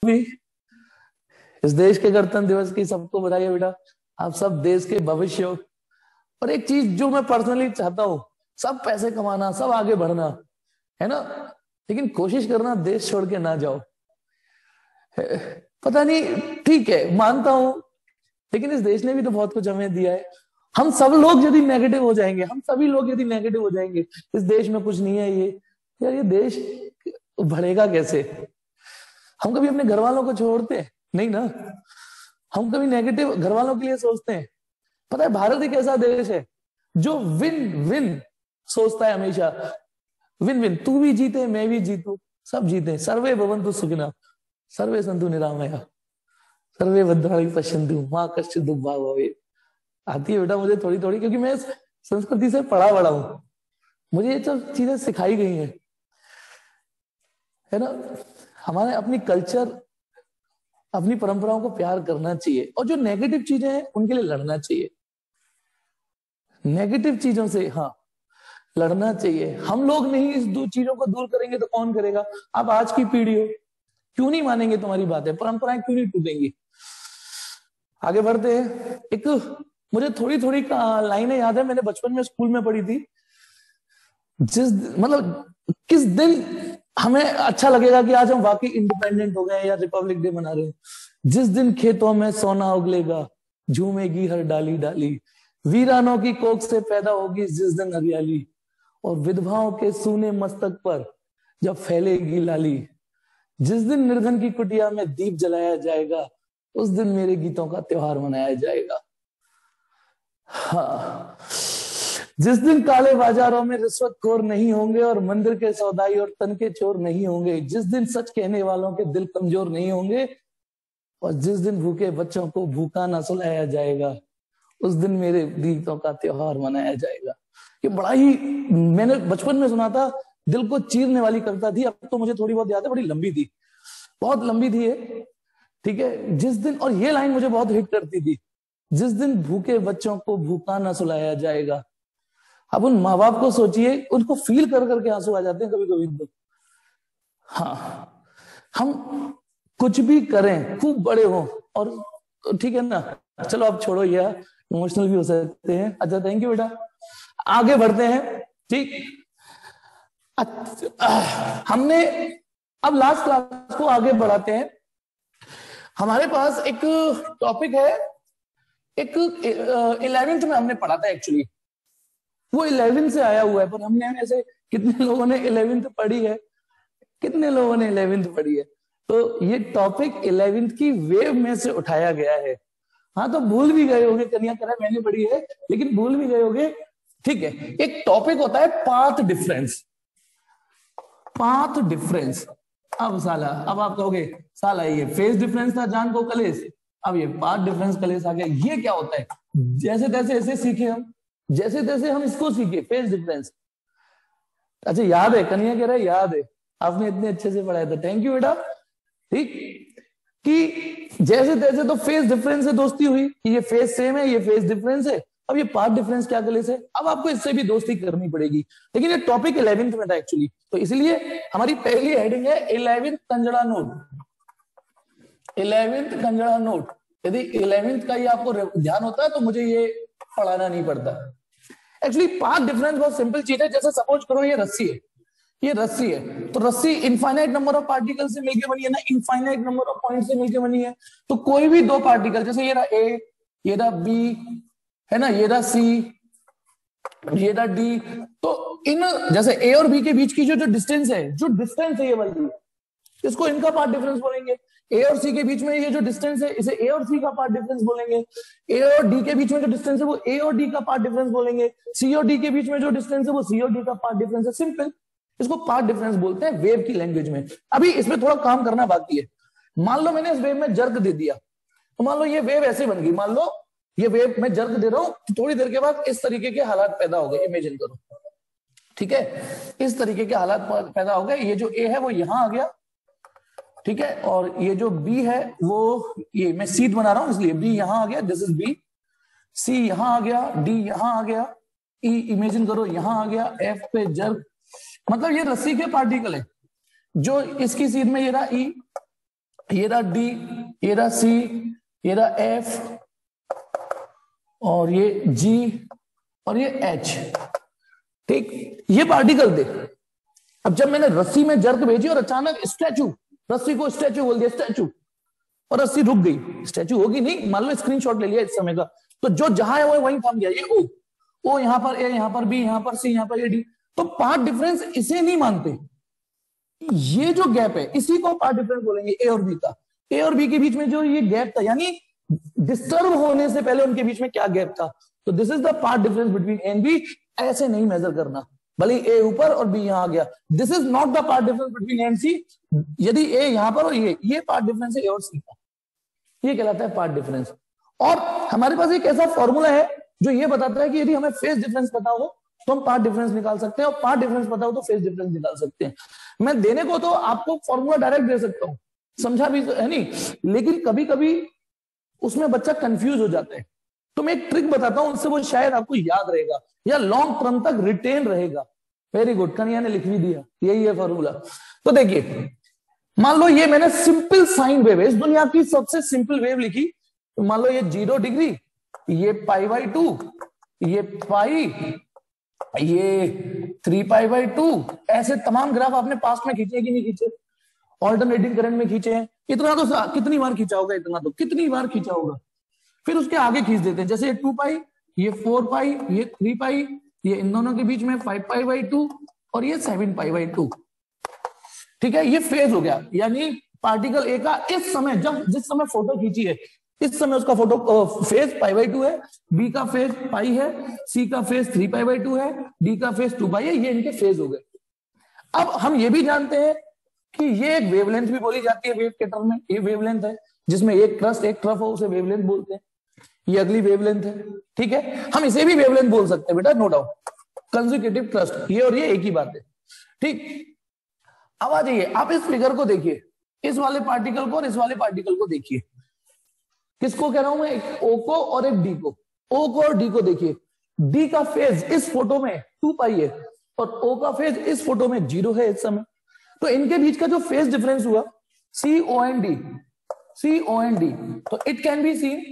भी इस देश के गणतंत्र दिवस की सबको बधाई है बेटा। आप सब देश के भविष्य हो। और एक चीज जो मैं पर्सनली चाहता हूँ, सब पैसे कमाना, सब आगे बढ़ना, है ना, लेकिन कोशिश करना देश छोड़ के ना जाओ। पता नहीं, ठीक है मानता हूं, लेकिन इस देश ने भी तो बहुत कुछ हमें दिया है। हम सब लोग यदि नेगेटिव हो जाएंगे, हम सभी लोग यदि नेगेटिव हो जाएंगे, इस देश में कुछ नहीं है, ये यार ये देश बढ़ेगा कैसे? हम कभी अपने घर वालों को छोड़ते हैं नहीं ना, हम कभी नेगेटिव घर वालों के लिए सोचते हैं। पता है भारत एक ऐसा देश है जो विन विन सोचता है हमेशा। विन विन, तू भी जीते मैं भी जीतू, सब जीते। सर्वे भवन्तु सुखिनः, सर्वे सन्तु निरामया, सर्वे भद्राणि पश्यन्तु मा कश्चित् दुःखभाग् भवेत्। आती है बेटा मुझे थोड़ी थोड़ी, क्योंकि मैं संस्कृति से पढ़ा बड़ा हूं, मुझे ये सब चीजें सिखाई गई हैं, है ना। हमारे अपनी कल्चर, अपनी परंपराओं को प्यार करना चाहिए, और जो नेगेटिव चीजें हैं उनके लिए लड़ना चाहिए। नेगेटिव चीजों से हाँ लड़ना चाहिए। हम लोग नहीं इस दो चीजों को दूर करेंगे तो कौन करेगा? आप आज की पीढ़ी हो, क्यों नहीं मानेंगे तुम्हारी बातें? परंपराएं क्यों नहीं टूटेंगी? आगे बढ़ते हैं। एक मुझे थोड़ी थोड़ी लाइनें याद है, मैंने बचपन में स्कूल में पढ़ी थी। जिस मतलब किस दिन हमें अच्छा लगेगा कि आज हम वाकई इंडिपेंडेंट हो गए या रिपब्लिक डे मना रहे हैं? जिस दिन खेतों में सोना उगलेगा, झूमेगी हर डाली डाली, वीरानों की कोख से पैदा होगी जिस दिन हरियाली, और विधवाओं के सूने मस्तक पर जब फैलेगी लाली, जिस दिन निर्धन की कुटिया में दीप जलाया जाएगा, उस दिन मेरे गीतों का त्योहार मनाया जाएगा। हाँ, जिस दिन काले बाजारों में रिश्वतखोर नहीं होंगे और मंदिर के सौदाई और तन के चोर नहीं होंगे, जिस दिन सच कहने वालों के दिल कमजोर नहीं होंगे, और जिस दिन भूखे बच्चों को भूखा ना सुलाया जाएगा, उस दिन मेरे गीतों का त्योहार मनाया जाएगा। ये बड़ा ही मैंने बचपन में सुना था, दिल को चीरने वाली कविता थी। अब तो मुझे थोड़ी बहुत याद है, बड़ी लंबी थी, बहुत लंबी थी ये, ठीक है। जिस दिन, और ये लाइन मुझे बहुत हिट करती थी, जिस दिन भूखे बच्चों को भूखा ना सुलाया जाएगा। अब उन माँ बाप को सोचिए, उनको फील कर करके आंसू आ जाते हैं कभी कभी तो। हाँ, हम कुछ भी करें, खूब बड़े हो, और ठीक है ना, चलो अब छोड़ो, ये इमोशनल भी हो सकते हैं। अच्छा, थैंक यू बेटा। आगे बढ़ते हैं, ठीक। हमने अब लास्ट क्लास को आगे बढ़ाते हैं। हमारे पास एक टॉपिक है, एक 11th में हमने पढ़ा था एक्चुअली, वो 11th से आया हुआ है, पर हमने ऐसे कितने लोगों ने 11th पढ़ी है? कितने लोगों ने 11th पढ़ी है? तो ये टॉपिक 11th की वेव में से उठाया गया है। हाँ, तो भूल भी गए होंगे, कन्या कह रहा है मैंने पढ़ी है, लेकिन भूल भी गए होंगे, ठीक है। एक टॉपिक होता है पाथ डिफरेंस। Path difference. अब साला, अब आप कहोगे साला ये फेज डिफरेंस था जान को कलेश, अब ये पाथ डिफरेंस कलेश आ गया। ये क्या होता है? जैसे तैसे ऐसे सीखे हम, जैसे तैसे हम इसको सीखे, फेज डिफरेंस। अच्छा याद है, कन्या कह रहा है याद है, आपने इतने अच्छे से पढ़ाया था, थैंक यू बेटा। ठीक, कि जैसे तैसे तो फेज डिफरेंस से दोस्ती हुई कि ये फेज सेम है, ये फेज डिफरेंस है। अब ये पार्ट डिफरेंस क्या कलेश है? अब आपको इससे भी दोस्ती करनी पड़ेगी, लेकिन ये टॉपिक 11th में था एक्चुअली, तो इसलिए हमारी पहली हेडिंग है 11th कंजड़ा नोट। 11th कंजड़ा note. यदि 11th का ये आपको ध्यान होता है तो मुझे ये पढ़ाना नहीं पड़ता। एक्चुअली पाथ डिफरेंस बहुत सिंपल चीज है। जैसे सपोज करो ये रस्सी है, ये रस्सी है, तो रस्सी इनफाइनाइट नंबर ऑफ पार्टिकल से मिलकर बनी है ना, इनफाइनाइट नंबर ऑफ पॉइंट से मिलकर बनी है। तो कोई भी दो पार्टिकल, जैसे ये रहा ए, ये रहा बी, है ना, ये रहा सी, ये रहा डी, तो इन जैसे ए और बी के बीच की जो डिस्टेंस है, ये वाली, इसको इनका पार्ट डिफरेंस बोलेंगे। ए और सी के बीच में ये जो डिस्टेंस है, इसे ए और सी का पार्ट डिफरेंस बोलेंगे। ए और डी के बीच में जो डिस्टेंस है वो ए और डी का पार्ट डिफरेंस बोलेंगे। सी और डी के बीच में जो डिस्टेंस है वो सी और डी का पार्ट डिफरेंस है। सिंपल, इसको पार्ट डिफरेंस बोलते हैं वेव की लैंग्वेज में। अभी इसमें थोड़ा काम करना बाकी है। मान लो मैंने इस वेव में जर्क दे दिया, तो मान लो ये वेव ऐसे बन गई, मान लो ये वेव मैं जर्क दे रहा हूं, तो थोड़ी देर के बाद इस तरीके के हालात पैदा हो गए, इमेजिन करो, ठीक है, इस तरीके के हालात पैदा हो गए। ये जो ए है वो यहां आ गया, ठीक है, और ये जो बी है वो, ये मैं सीध बना रहा हूं इसलिए बी यहां आ गया, दिस इज बी, सी यहां आ गया, डी यहां आ गया, ई इमेजिन करो यहां आ गया, एफ पे जर्क, मतलब ये रस्सी के पार्टिकल है। जो इसकी सीध में ये रहा ई, ये रहा डी, ये रहा सी, ये रहा एफ, और ये जी, और ये एच। ठीक, ये पार्टिकल थे। अब जब मैंने रस्सी में जर्क भेजी और अचानक स्टैचू, रस्सी को स्टैचू बोल दिया, स्टैचू, और रस्सी रुक गई, स्टैचू होगी नहीं, मान लो स्क्रीनशॉट ले लिया इस समय का, तो जो जहां है वो वहीं थम गया। ये ओ यहां पर, ए यहां पर, बी यहां पर, सी यहां पर, ये डी। तो पार्ट डिफरेंस इसे नहीं मानते। ये जो गैप है इसी को पार्ट डिफरेंस बोलेंगे, ए और बी का। ए और बी के बीच में जो ये गैप था, यानी डिस्टर्ब होने से पहले उनके बीच में क्या गैप था, तो this is the part difference between A and B. ऐसे नहीं मेजर करना, भले ए ऊपर और बी यहां आ गया, this is not the part difference between A and C. यदि ए यहां पर और ये पार्ट डिफरेंस है ए और सी का, ये कहलाता है पार्ट डिफरेंस। और हमारे पास एक ऐसा फॉर्मूला है जो ये बताता है कि यदि हमें फेज डिफरेंस पता हो तो हम पार्ट डिफरेंस निकाल सकते हैं, और पार्ट डिफरेंस पता हो तो फेज डिफरेंस निकाल सकते हैं। मैं देने को तो आपको फॉर्मूला डायरेक्ट दे सकता हूं, समझा भी है नहीं, लेकिन कभी कभी उसमें बच्चा कंफ्यूज हो जाता है। तो मैं एक ट्रिक बताता हूं, उससे वो शायद आपको याद रहेगा या लॉन्ग टर्म तक रिटेन रहेगा। वेरी गुड, कन्या ने लिख भी दिया, यही है फॉर्मूला। तो देखिए, मान लो ये मैंने सिंपल साइन वेव है, इस दुनिया की सबसे सिंपल वेव लिखी। तो मान लो ये 0 डिग्री, ये π/2, ये पाई, ये 3π/2। ऐसे तमाम ग्राफ आपने पास्ट में खींचे कि नहीं खींचे, ऑल्टरनेटिंग करंट में खींचे हैं। इतना तो कितनी बार खींचा होगा, इतना तो कितनी बार खींचा होगा। फिर उसके आगे खींच देते हैं, जैसे ये 2π, ये 4π, ये 3π, ये इन दोनों के बीच में 5π/2 और ये 7π/2। ठीक है, ये फेज हो गया, यानी पार्टिकल ए का इस समय, जब जिस समय फोटो खींची है इस समय उसका फोटो फेज π/2 है, बी का फेज पाई है, सी का फेज 3π/2 है, डी का फेज 2π है। ये इनके फेज हो गए। अब हम ये भी जानते हैं कि ये एक वेवलेंथ भी बोली जाती है वेव के टर्म में। ये वेवलेंथ है जिसमें एक क्रस्ट एक ट्रफ हो, उसे वेवलेंथ बोलते हैं। ये अगली वेवलेंथ है, ठीक है, हम इसे भी वेवलेंथ बोल सकते हैं बेटा, नो डाउट। कंसेक्यूटिव क्रस्ट, ये और ये एक ही बात है। ठीक, अब आ जाइए, आप इस फिगर को देखिए, इस वाले पार्टिकल को और इस वाले पार्टिकल को देखिए। किसको कह रहा हूं मैं, एक ओ को और एक डी को। ओ को और डी को देखिए, डी का फेज इस फोटो में 2π है और ओ का फेज इस फोटो में 0 है इस समय। तो इनके बीच का जो फेज डिफरेंस हुआ COND, तो इट कैन बी सीन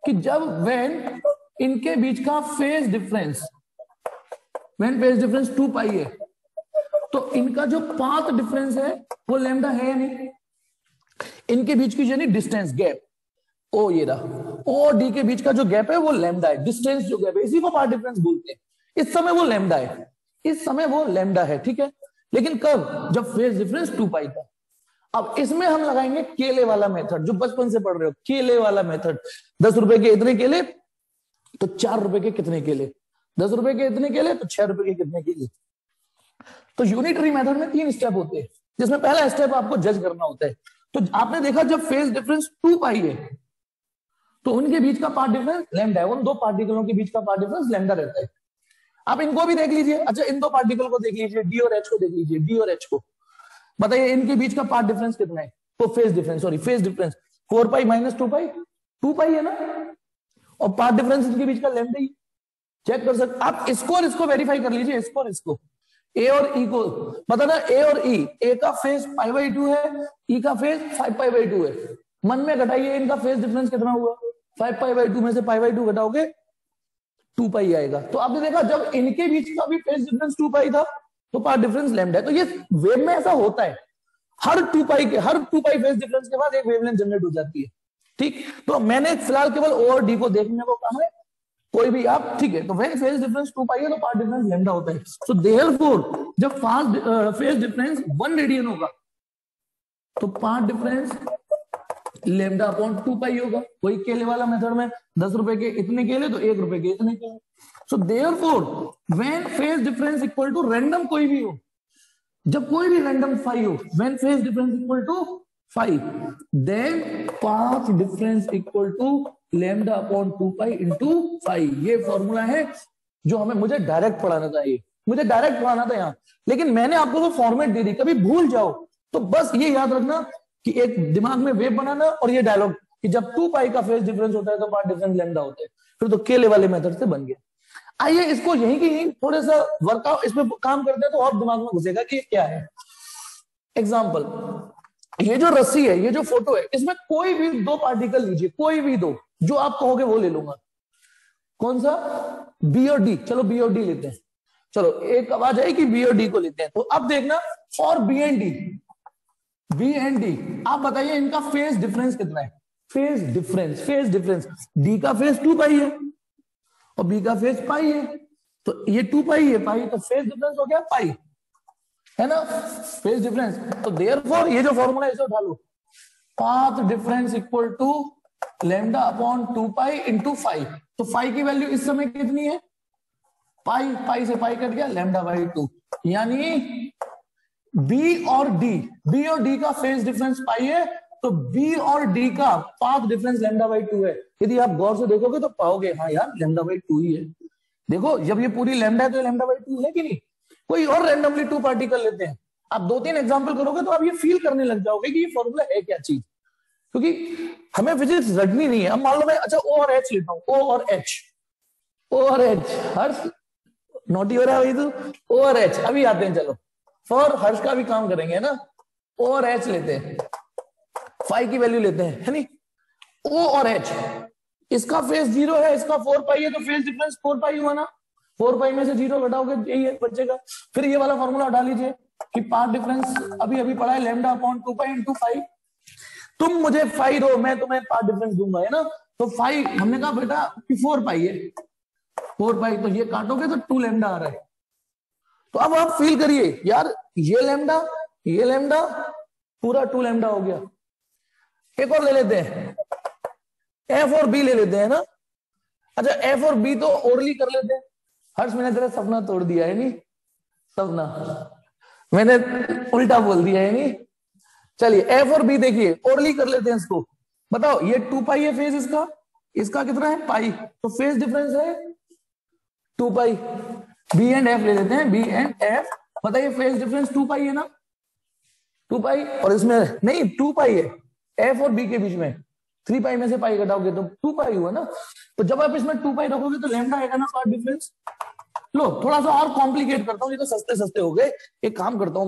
कि जब व्हेन इनके बीच का phase difference, when phase difference 2π है, तो इनका जो पाथ डिफरेंस है वो लैम्डा है या नहीं। इनके बीच की यानी डिस्टेंस गैप, ओ ये रहा, ओ और डी के बीच का जो गैप है वो लैम्डा है, डिस्टेंस जो गैप है, इसी को पार्ट डिफरेंस बोलते हैं। इस समय वो लैम्डा है, इस समय वो लैम्डा है, ठीक है। लेकिन कब, जब फेज डिफरेंस 2π था। अब इसमें हम लगाएंगे केले वाला मेथड, जो बचपन से पढ़ रहे हो, केले वाला मेथड। 10 रुपए के इतने केले तो 4 रुपए के कितने केले, 10 रुपए के इतने केले तो 6 रुपए के कितने केले। तो यूनिटरी मेथड में 3 स्टेप होते हैं, जिसमें पहला स्टेप आपको जज करना होता है। तो आपने देखा जब फेज डिफरेंस 2π है तो उनके बीच का पार्ट डिफरेंस लैम्डा है, उन दो पार्टिकलों के बीच का पार्ट डिफरेंस लैम्डा रहता है। आप इनको भी देख लीजिए, अच्छा इन दो पार्टिकल को देख लीजिए, डी और एच को देख लीजिए, डी और एच को बताइए इनके बीच का पार्ट डिफरेंस कितना है। तो phase difference, sorry phase difference 4π - 2π, 2π है ना, और पार्ट डिफरेंस इनके बीच का लैम्डा ही। चेक कर सकते आप, इसको और इसको वेरीफाई कर लीजिए, इसको और इसको, ए और ई को बताना। ए और ई, ए का फेज π/2 है, ई का फेज 5π/2 है। मन में घटाइए इनका फेज डिफरेंस कितना हुआ, 5π/2 में से π/2 घटाओगे 2π आएगा। तो आपने देखा जब इनके बीच का भी फेज डिफरेंस 2π था तो पार्ट डिफरेंस लैम्डा है। तो ये वेव में ऐसा होता है, हर 2π फेज डिफरेंस के बाद एक वेवलेंथ जनरेट हो जाती है। ठीक, तो मैंने फिलहाल केवल ओ और डी को देखने को कहा है, कोई भी आप, ठीक है। तो व्हेन फेज डिफरेंस 2π है तो पार्ट डिफरेंस लैम्डा होता है। सो देयरफॉर जब फेज डिफरेंस 1 रेडियन होगा तो पार्ट डिफरेंस लैम्डा अपॉन 2π होगा। वही केले वाला मेथड में 10 रुपए के इतने केले तो 1 रुपए के इतने केले। So therefore when phase difference equal to random कोई भी हो, जब कोई भी रैंडम फाई हो, when phase difference equal to phi, then path difference equal to lambda upon 2π into phi. ये फॉर्मूला है जो मुझे डायरेक्ट पढ़ाना चाहिए, मुझे डायरेक्ट पढ़ाना था यहाँ, लेकिन मैंने आपको वो फॉर्मेट दे दी। कभी भूल जाओ तो बस ये याद रखना कि एक दिमाग में वेव बनाना और ये डायलॉग कि जब 2π का फेज डिफरेंस होता है तो पार्ट डिफरेंस लैम्डा होता है। फिर तो केले वाले मेथड से बन गया। आइए इसको यहीं की यहीं थोड़ा सा वर्कआउट, इस पे काम करते हैं तो और दिमाग में घुसेगा कि क्या है। एग्जाम्पल, ये जो रस्सी है, ये जो फोटो है, इसमें कोई भी दो पार्टिकल लीजिए, कोई भी दो, जो आप कहोगे वो ले लूंगा। कौन सा? बी और डी। चलो बी और डी लेते हैं। चलो एक आवाज आई कि बी और डी को लेते हैं। तो अब देखना for B and D, B and D, आप बताइए इनका फेज डिफरेंस कितना है? Phase difference, phase difference, D का फेज 2 पाई है और बी का फेज पाई है, तो ये 2 पाई है पाई, तो फेज डिफरेंस हो गया पाई, है ना, फेज डिफरेंस। तो देयरफॉर ये जो फॉर्मूला है इसे उठा लो, path difference equal to lambda upon 2 pi into 5। तो 5 की वैल्यू इस समय कितनी है? पाई, पाई से पाई कट गया, लैम्डा बाई 2, यानी बी और डी, बी और डी का फेज डिफरेंस पाई है, तो बी और डी का पाथ डिफरेंस लैम्डा बाई 2 है। यदि आप गौर से देखोगे तो पाओगे हाँ यार लैम्डा बाई 2 ही है। देखो जब ये पूरी लैम्डा है तो लैम्डा बाई 2 है कि नहीं। कोई और रैंडमली 2 पार्टिकल लेते हैं, आप 2-3 एग्जांपल करोगे तो आप ये फील करने लग जाओगे कि ये फॉर्मूला है क्या चीज, क्योंकि हमें फिजिक्स रटनी नहीं है। अब मान लो मैं अच्छा ओ और एच लेता हूँ, ओ और एच, ओ और एच, हर्ष नोटी हो रहा है भाई, तो ओ और एच अभी आते हैं। चलो फॉर हर्ष का भी काम करेंगे ना, ओ और एच लेते हैं, 5 की वैल्यू लेते हैं, है नहीं। ओ और एच, इसका फेज 0 है, इसका 4 पाई है, तो फेज डिफरेंस 4 पाई हुआ ना, 4 पाई में से 0 घटाओगे यही बचेगा। फिर ये वाला फॉर्मूला उठा लीजिए कि पाथ डिफरेंस अभी अभी पढ़ा है लैम्डा अपॉन 2 पाई इंटू 5। तुम मुझे 5 दो, मैं तुम्हें पाथ डिफरेंस दूंगा, है ना। तो 5 हमने कहा बेटा कि 4 पाई है, 4 पाई, तो ये काटोगे तो 2 लैम्डा आ रहा है। तो अब आप फील करिए यार, ये लैम्डा पूरा 2 लैम्डा हो गया। एक और ले लेते हैं, एफ और बी ले लेते हैं ना। अच्छा एफ और बी तो ओरली कर लेते हैं। हर्ष मैंने तेरा सपना तोड़ दिया है नहीं, सपना मैंने उल्टा बोल दिया है नहीं। चलिए एफ और बी देखिए, ओरली कर लेते हैं इसको। बताओ ये 2 पाई है फेज, इसका इसका कितना है पाई, तो फेज डिफरेंस है 2 पाई। बी एंड एफ ले लेते हैं, बी एंड एफ, बताइए फेज डिफरेंस 2 पाई है ना, 2 पाई, और इसमें नहीं 2 पाई है एफ और बी के बीच में, 3 पाई में से पाई घटाओगे तो 2 पाई हुआ ना। तो जब आप इसमें 2 पाई रखोगे तो लैम्डा आएगा ना पाथ डिफरेंस। लो थोड़ा सा और कॉम्प्लिकेट करता हूं, ये तो सस्ते सस्ते हो गए। एक काम करता हूं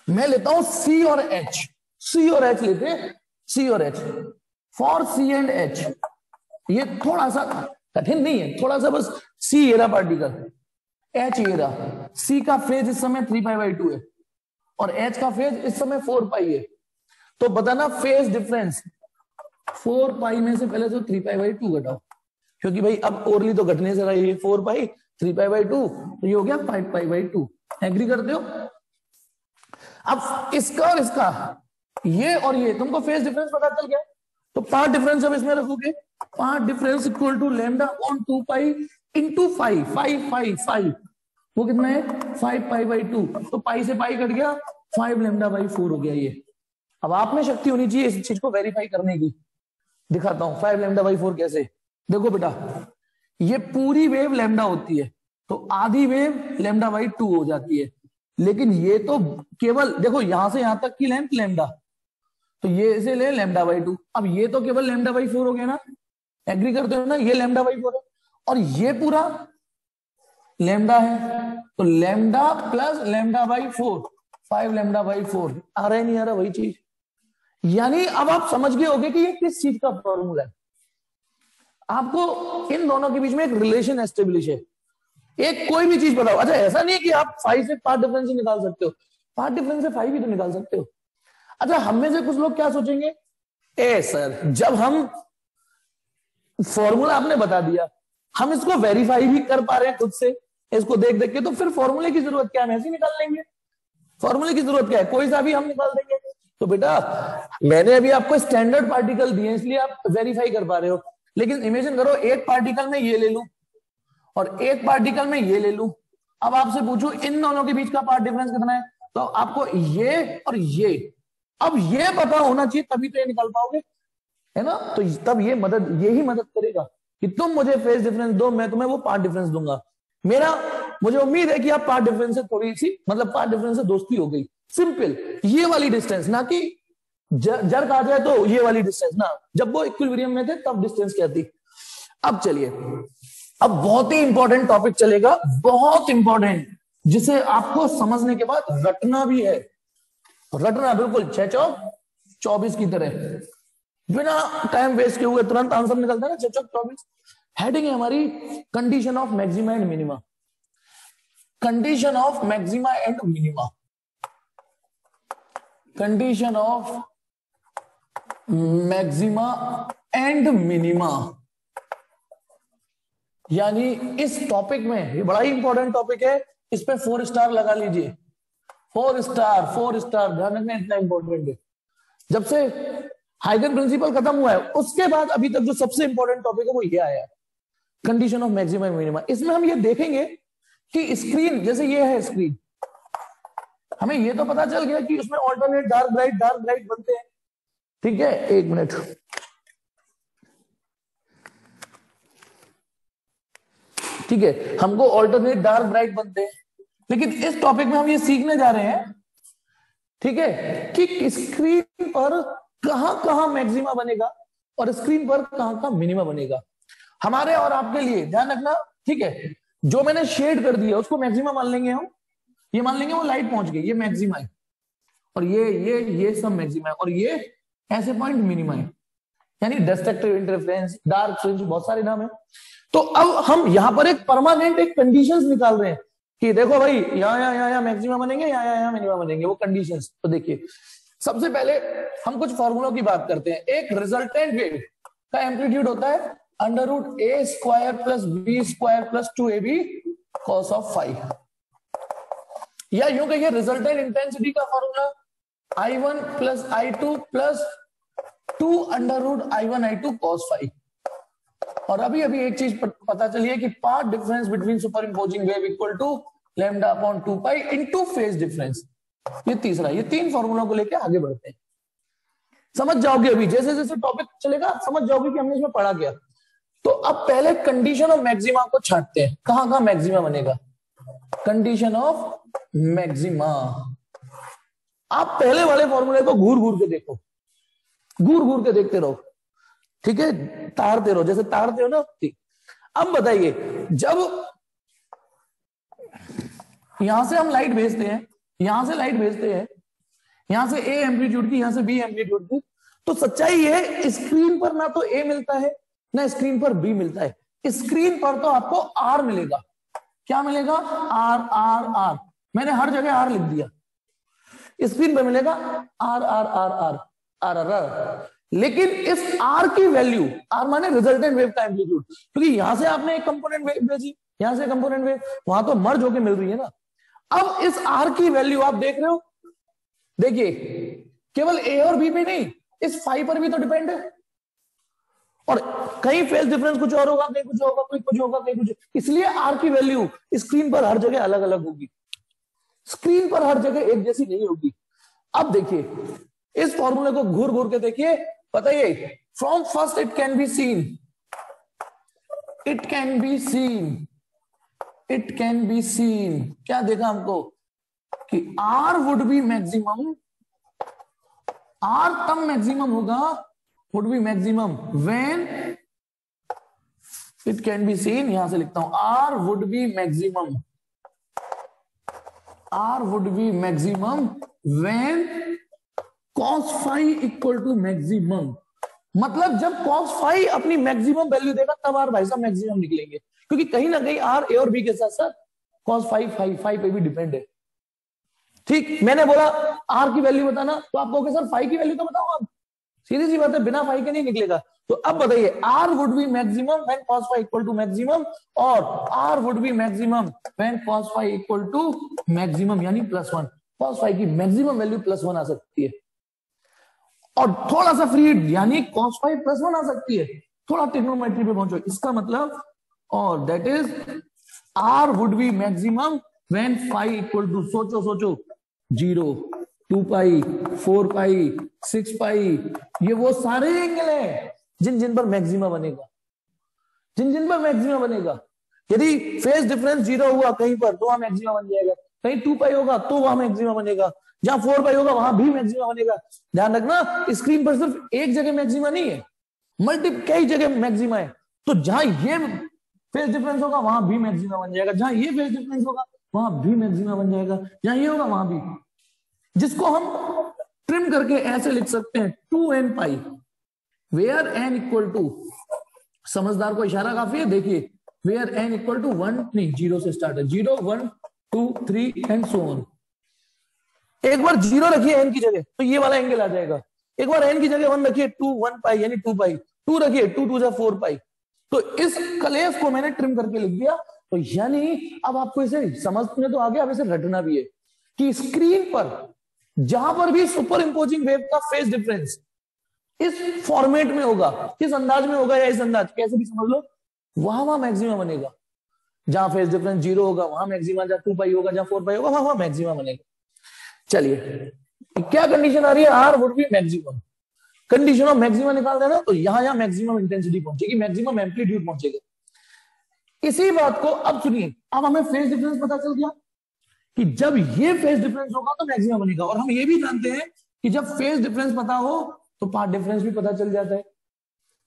मैं लेता हूं सी और एच, सी और एच लेते हैं, सी और H, for C and H. ये थोड़ा सा कठिन नहीं है, थोड़ा सा बस, सी ये रहा पार्टिकल, एच ये रहा। सी का फेज इस समय 3 पाई बाई 2 है और एच का फेज इस समय 4 पाई है। तो बताना फेज डिफरेंस 4 पाई में से पहले तो 3 पाई बाई 2 घटाओ, क्योंकि भाई अब ओरली तो घटने से रही है, 4 पाई 3 पाई बाई 2, तो ये हो गया 5 पाई बाई 2। एग्री करते हो? अब इसका और इसका, ये और ये, तुमको फेज डिफरेंस पता चल गया। तो पाथ डिफरेंस जब इसमें रखोगे, path difference equal to lambda on 2 pi into 5, 5 वो कितना है 5 पाई बाई 2, तो पाई से पाई कट गया, 5 लैम्डा बाई 4 हो गया ये। अब आप में शक्ति होनी चाहिए इस चीज को वेरीफाई करने की। दिखाता हूं 5 लैम्डा बाई 4 कैसे। देखो बेटा ये पूरी वेव लैम्डा होती है, तो आधी वेव लैम्डा बाई 2 हो जाती है, लेकिन ये तो केवल देखो यहां से यहां तक की लेंथ लैम्डा, तो ये इसे ले लैम्डा बाई 2। अब ये तो केवल लैम्डा बाई 4 हो गया ना, एग्री करते हो ना, ये लैम्डा बाई 4 है और ये पूरा लैम्डा है, तो lambda plus lambda by 4, 5 lambda by 4। आ रहा है नहीं आ रहा वही चीज। यानी अब आप समझ गए होंगे कि ये किस चीज का फॉर्मूला है। आपको इन दोनों के बीच में एक रिलेशन एस्टेब्लिश है, एक कोई भी चीज बताओ। अच्छा ऐसा नहीं कि आप 5 से पाथ डिफरेंस ही निकाल सकते हो, पाथ डिफरेंस से 5 भी तो निकाल सकते हो। अच्छा हम में से कुछ लोग क्या सोचेंगे, ए सर जब हम फॉर्मूला आपने बता दिया, हम इसको वेरीफाई भी कर पा रहे हैं खुद से इसको देख देख के, तो फिर फॉर्मूले की जरूरत क्या है, हम ऐसे निकाल लेंगे। फॉर्मूले की जरूरत क्या है, कोई सा भी हम निकाल देंगे। तो बेटा मैंने अभी आपको स्टैंडर्ड पार्टिकल दिए इसलिए आप वेरीफाई कर पा रहे हो, लेकिन इमेजिन करो एक पार्टिकल में ये ले लूं और एक पार्टिकल में ये ले लूं। अब आपसे पूछूं इन दोनों के बीच का पाथ डिफरेंस कितना है, तो आपको ये और ये, अब ये पता होना चाहिए तभी तो ये निकाल पाओगे, है ना। तो तब ये मदद, यही मदद करेगा कि तुम मुझे फेज डिफरेंस दो, मैं तुम्हें वो पाथ डिफरेंस दूंगा। मुझे उम्मीद है कि आप पाथ डिफरेंस से थोड़ी सी, मतलब पाथ डिफरेंस से दोस्ती हो गई। सिंपल ये वाली डिस्टेंस, ना कि जर्क आ जाए तो ये वाली डिस्टेंस ना, जब वो इक्विलिब्रियम में थे तब डिस्टेंस क्या थी। अब चलिए, अब बहुत ही इंपॉर्टेंट टॉपिक चलेगा, बहुत इंपॉर्टेंट, जिसे आपको समझने के बाद रटना भी है। रटना बिल्कुल 6 चौक 24 की तरह, बिना टाइम वेस्ट किए हुए तुरंत आंसर निकलता है ना 6 चौक 24। हेडिंग है हमारी condition of maxima and minima, condition of maxima and minima, condition of maxima and minima. यानी इस टॉपिक में, ये बड़ा ही इंपॉर्टेंट टॉपिक है, इस पे 4 स्टार लगा लीजिए, 4 स्टार 4 स्टार, ध्यान रखना इतना इंपॉर्टेंट है। जब से हाइगन प्रिंसिपल खत्म हुआ है उसके बाद अभी तक जो सबसे इंपॉर्टेंट टॉपिक है वो ये आया है, condition of maxima and minima. इसमें हम ये देखेंगे कि स्क्रीन, जैसे ये है स्क्रीन, हमें ये तो पता चल गया कि उसमें ऑल्टरनेट डार्क ब्राइट बनते हैं, ठीक है। एक मिनट, ठीक है, हमको ऑल्टरनेट डार्क ब्राइट बनते हैं, लेकिन इस टॉपिक में हम ये सीखने जा रहे हैं, ठीक है, कि स्क्रीन पर कहां कहां मैक्सिमा बनेगा और स्क्रीन पर कहां कहां मिनिमा बनेगा। हमारे और आपके लिए ध्यान रखना, ठीक है, जो मैंने शेड कर दिया उसको मैक्सिमा मान लेंगे हम, ये मान लेंगे वो लाइट पहुंच गई, ये मैक्सिमा है, और ये सब मैक्सिमा है, और ये ऐसे पॉइंट मिनिमा है, यानी डिस्ट्रक्टिव इंटरफेरेंस, डार्क फ्रिंज, बहुत सारे नाम है। तो अब हम यहां पर एक परमानेंट एक कंडीशंस निकाल रहे हैं कि देखो भाई यहाँ मैक्सिमा बनेंगे, यहाँ मिनिमा बनेंगे, वो कंडीशंस। तो देखिए सबसे पहले हम कुछ फॉर्मूलों की बात करते हैं। एक रिजल्टेंट वेव का एम्पलीट्यूड होता है √a² + b² + 2ab cos of phi, या यूं कहिए रिजल्टेंट इंटेंसिटी का formula I1 + I2 + 2√I1I2 cos phi। और अभी एक चीज पता चली है कि path difference between superimposing wave equal to λ/2π into phase difference. ये तीसरा, ये 3 फॉर्मूलों को लेकर आगे बढ़ते हैं। समझ जाओगे अभी, जैसे जैसे टॉपिक चलेगा समझ जाओगे कि हमने इसमें पढ़ा क्या। तो अब पहले कंडीशन ऑफ मैक्सिमा को छांटते हैं, कहां कहां मैक्सिमा बनेगा। कंडीशन ऑफ मैक्सिमा, आप पहले वाले फॉर्मूले को घूर घूर के देखो, घूर घूर के देखते रहो, ठीक है, तारते रहो, जैसे तारते हो ना। अब बताइए, जब यहां से हम लाइट भेजते हैं, यहां से लाइट भेजते हैं, यहां से ए एम्पलीट्यूड की, यहां से बी एम्पलीट्यूड की, तो सच्चाई है स्क्रीन पर ना तो ए मिलता है ना स्क्रीन पर बी मिलता है। स्क्रीन पर तो आपको आर मिलेगा। क्या मिलेगा? आर आर आर, मैंने हर जगह आर लिख दिया। स्क्रीन पर मिलेगा R R R R R R R, लेकिन इस आर की वैल्यू, आर माने रिजल्टेंट वेव का एम्पलीट्यूड, क्योंकि यहां से आपने एक कंपोनेंट वेव भेजी, यहां से कंपोनेंट वेव, वहां तो मर्ज होके मिल रही है ना। अब इस आर की वैल्यू आप देख रहे हो, देखिए केवल ए और बी पे नहीं, इस फाई पर भी तो डिपेंड है, और कहीं फेज डिफरेंस कुछ और होगा, कहीं कुछ होगा, कोई कुछ होगा, कहीं कुछ, इसलिए आर की वैल्यू स्क्रीन पर हर जगह अलग अलग होगी, स्क्रीन पर हर जगह एक जैसी नहीं होगी। अब देखिए इस फॉर्मूले को घूर घूर के देखिए, बताइए, from first it can be seen, it can be seen, it can be seen, क्या देखा हमको कि R would be maximum, R तब मैक्सिमम होगा, would be maximum when it can be seen, यहां से लिखता हूं, R would be maximum, R would be maximum when cos phi equal to maximum. मतलब जब cos phi अपनी मैक्सिमम वैल्यू देगा तब आर भाई साहब मैक्सिमम निकलेंगे, क्योंकि कहीं ना कहीं आर ए और बी के साथ साथ cos phi पे भी डिपेंड है। ठीक, मैंने बोला आर की वैल्यू बताना, तो आप कहोगे सर फाई की वैल्यू तो बताओ आप, सीधी सी बात है, बिना फाई के नहीं निकलेगा। तो अब बताइए, R would be maximum when cos phi equal to maximum, और R would be maximum when cos phi equal to maximum, यानी +1। cos phi की मैक्सिमम वैल्यू +1 आ सकती है, और थोड़ा सा फ्री, यानी cos phi +1 आ सकती है। थोड़ा ट्रिग्नोमेट्री पे पहुंचो, इसका मतलब, और that is R would be maximum when phi equal to, सोचो सोचो, 0, 2π, 4π, 6π, ये वो सारे एंगल हैं जिन जिन पर मैक्सिमा बनेगा, जिन जिन पर मैक्सिमा बनेगा। यदि फेज डिफरेंस 0 हुआ कहीं पर तो वहां मैक्सिमा बन जाएगा, कहीं 2π होगा तो वहां मैक्सिमा बनेगा, जहां 4π होगा वहां भी मैक्सिमा बनेगा। ध्यान रखना, स्क्रीन पर सिर्फ एक जगह मैक्सिमा नहीं है, कई जगह मैक्सिमा है। तो जहां ये फेज डिफरेंस होगा वहां भी मैक्सिमा बन जाएगा, जहां ये फेज डिफरेंस होगा वहां भी मैक्सिमा बन जाएगा, जहां ये होगा वहां भी। जिसको हम ट्रिम करके ऐसे लिख सकते हैं 2n pi, where n equal to, समझदार को इशारा काफी है, देखिए वेयर n इक्वल टू 1 नहीं 0 से स्टार्ट है, 0 1 2 3 एंड सो ऑन। एक बार 0 रखिए n की जगह तो ये वाला एंगल आ जाएगा, एक बार n की जगह 1 रखिए 2 1 पाई यानी 2 पाई, 2 रखिए 2 2 जा 4 पाई। तो इस कलेश को मैंने ट्रिम करके लिख दिया। तो यानी अब आपको इसे समझ में तो आ गया, अब इसे रटना भी है कि स्क्रीन पर जहां पर भी सुपर इंपोजिंग वेव का फेज डिफरेंस इस फॉर्मेट में होगा, किस अंदाज में होगा या इस अंदाज, कैसे भी समझ लो, वहां मैक्सिमा बनेगा। जहां फेज डिफरेंस 0 होगा वहां मैक्सिमा, जहां 2 पाई होगा, जहां 4 पाई होगा वहां मैक्सिमा बनेगा। चलिए क्या कंडीशन आ रही है, R would be maximum, condition of maximum निकाल देना तो यहां मैक्सिमम इंटेंसिटी पहुंचेगी, मैक्सिमम एम्पलीट्यूड पहुंचेगा। इसी बात को अब सुनिए, अब हमें फेज डिफरेंस पता चल गया कि जब ये फेज डिफरेंस होगा तो मैक्सिमम बनेगा, और हम ये भी जानते हैं कि जब फेज डिफरेंस पता हो तो पार्ट डिफरेंस भी पता चल जाता है।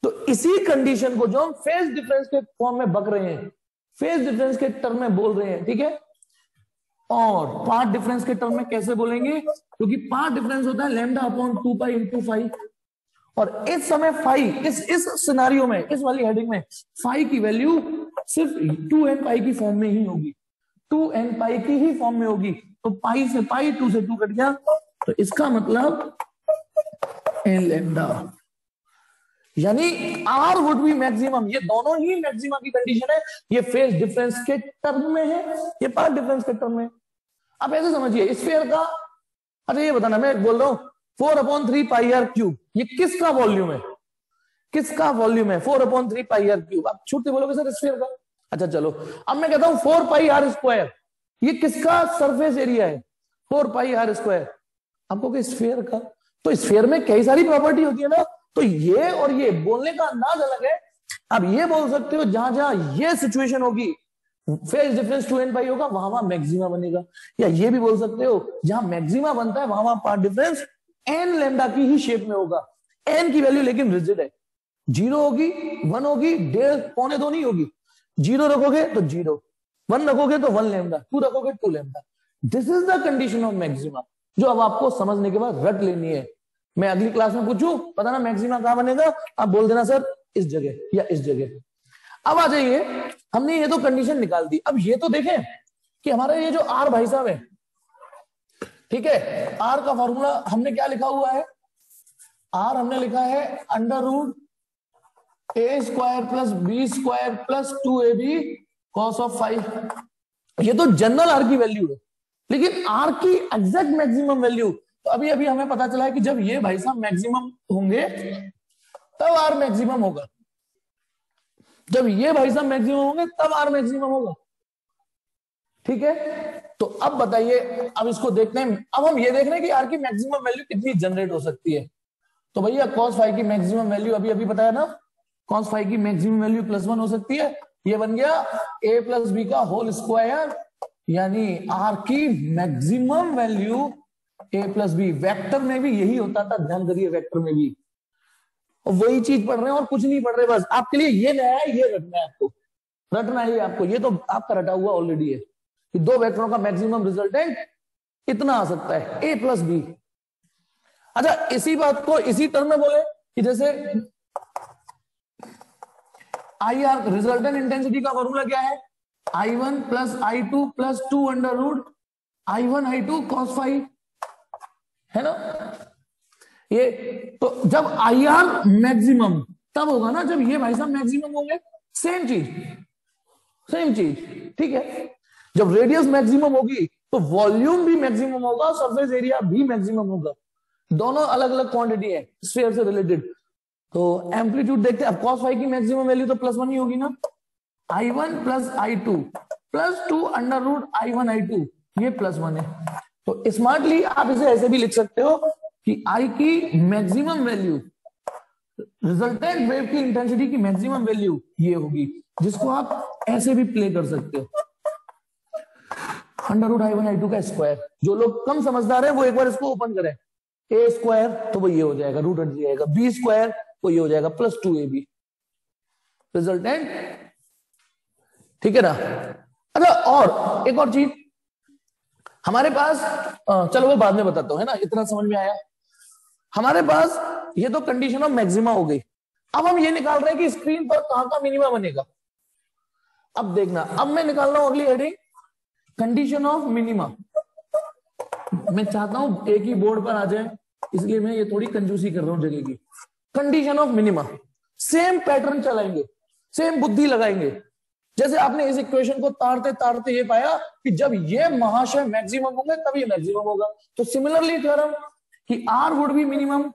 तो इसी कंडीशन को जो हम फेज डिफरेंस के फॉर्म में बक रहे हैं, फेज डिफरेंस के टर्म में बोल रहे हैं, ठीक है, और पार्ट डिफरेंस के टर्म में कैसे बोलेंगे, क्योंकि पार्ट डिफरेंस होता है lambda upon 2 pi into phi, और इस समय फाई इस सिनारियो में, इस वाली हेडिंग में फाई की वैल्यू सिर्फ 2n पाई की फॉर्म में ही होगी, 2n पाई की ही फॉर्म में होगी। तो पाई से पाई, 2 से 2 कट गया, तो इसका मतलब n लैम्डा, यानी r वुड बी मैक्सिमम। ये दोनों ही मैक्सिमा की कंडीशन है, ये फेज डिफरेंस के टर्म में है, ये पार्ट डिफरेंस के टर्म में। आप ऐसे समझिए स्फीयर का, अच्छा ये बताना, मैं बोल रहा हूं 4/3 पाई आर क्यूब, ये किसका वॉल्यूम है, किसका वॉल्यूम है 4/3 पाई आर क्यूब। आप छूट के बोलोगे सर स्फीयर का, अच्छा चलो अब मैं कहता हूं 4 पाई आर स्क्वायर, ये किसका सरफेस एरिया है, 4 पाई आर स्क्वायर। आपको क्या स्फीयर का, तो स्फीयर में कई सारी प्रॉपर्टी होती है ना, तो ये और ये बोलने का अंदाज अलग है। आप ये बोल सकते हो जहां जहां ये सिचुएशन होगी फेज डिफरेंस 2n पाई होगा वहां मैक्सिमा बनेगा, या ये भी बोल सकते हो जहां मैक्सिमा बनता है वहां पार्ट डिफरेंस n लैम्डा की ही शेप में होगा। n की वैल्यू लेकिन रिजिड है, 0 होगी 1 होगी 1.5 पौने 2 नहीं होगी, 0 रखोगे तो 0, 1 रखोगे तो 1 लैम्डा, 2 रखोगे 2 lambda. This is the condition of maxima, जो अब आपको समझने के बाद रट लेनी है। मैं अगली क्लास में पूछूं पता ना मैक्सिमा कहां बनेगा, आप बोल देना सर इस जगह या इस जगह। अब आ जाइए, हमने ये तो कंडीशन निकाल दी, अब ये तो देखें कि हमारा ये जो आर भाई साहब है, ठीक है, आर का फॉर्मूला हमने क्या लिखा हुआ है, आर हमने लिखा है √a² plus b² plus 2ab cos of 5। ये तो जनरल आर की वैल्यू है, लेकिन आर की एग्जैक्ट मैक्सिमम वैल्यू तो अभी अभी हमें पता चला है कि जब ये भाई साहब मैक्सिमम होंगे तब आर मैक्सिमम होगा, जब ये भाई साहब मैक्सिमम होंगे तब आर मैक्सिमम होगा, ठीक है। तो अब बताइए, अब इसको देखते हैं, अब हम ये देख रहे हैं कि आर की मैक्सिमम वैल्यू कितनी जनरेट हो सकती है। तो भैया cos फाई की मैक्सिमम वैल्यू अभी अभी बताया ना, cos फाई की मैक्सिमम वैल्यू +1 हो सकती है, ये बन गया a + b का होल स्क्वायर, यानी आर की maximum value a + b। Vector में भी यही होता था, ध्यान करिए, वेक्टर में भी और वही चीज पढ़ रहे हैं और कुछ नहीं पढ़ रहे, बस आपके लिए ये नया है, ये रटना है आपको, रटना है आपको, ये तो आपका रटा हुआ ऑलरेडी है कि दो वेक्टरों का मैक्सिमम रिजल्टेंट इतना आ सकता है a + b। अच्छा इसी बात को इसी टर्म में बोले कि जैसे आई आर रिजल्टेंट इंटेंसिटी का फॉर्मूला क्या है, I1 + I2 + 2 √I1 I2 cos phi, है ना। ये तो जब आई आर मैक्सिमम तब होगा ना जब ये भाई साहब मैक्सिमम होंगे, सेम चीज, ठीक है। जब रेडियस मैक्सिमम होगी तो वॉल्यूम भी मैक्सिमम होगा, सरफेस एरिया भी मैक्सिमम होगा, दोनों अलग अलग क्वांटिटी है स्फीयर से रिलेटेड। तो एम्पलीट्यूड देखते हैं, अब cos फाई की मैक्सिमम वैल्यू तो +1 ही होगी ना, I1 + I2 + 2 √I1 I2, ये +1 है। तो स्मार्टली आप इसे ऐसे भी लिख सकते हो कि I की मैक्सिमम वैल्यू, रिजल्टेंट वेव की इंटेंसिटी की मैक्सिमम वैल्यू ये होगी, जिसको आप ऐसे भी प्ले कर सकते हो, √I1 I2 का स्क्वायर। जो लोग कम समझदार है वो एक बार इसको ओपन करें, a² तो वो ये हो जाएगा, रूट हट जाएगा, b² वो ये हो जाएगा + 2ab रिजल्टेंट, ठीक है ना। अच्छा और एक और चीज, हमारे पास चलो वो बाद में बताता हूं, है ना, इतना समझ में आया। हमारे पास ये तो कंडीशन ऑफ मैक्सिमा हो गई। अब हम ये निकाल रहे हैं कि स्क्रीन पर कहां का मिनिमा बनेगा। अब देखना, अब मैं निकाल रहा हूं अगली हेडिंग, कंडीशन ऑफ मिनिमा। मैं चाहता हूं एक ही बोर्ड पर आ जाए, इसलिए मैं ये थोड़ी कंजूसी कर रहा हूं जगह की। Condition of minima, same pattern चलाएंगे, सेम बुद्धि लगाएंगे। जैसे आपने इस इक्वेशन को तारते तारते ये पाया कि जब ये महाशय मैक्सिमम होंगे तब ये मैक्सिमम होगा। तो सिमिलरली थ्योरम कि R would be minimum,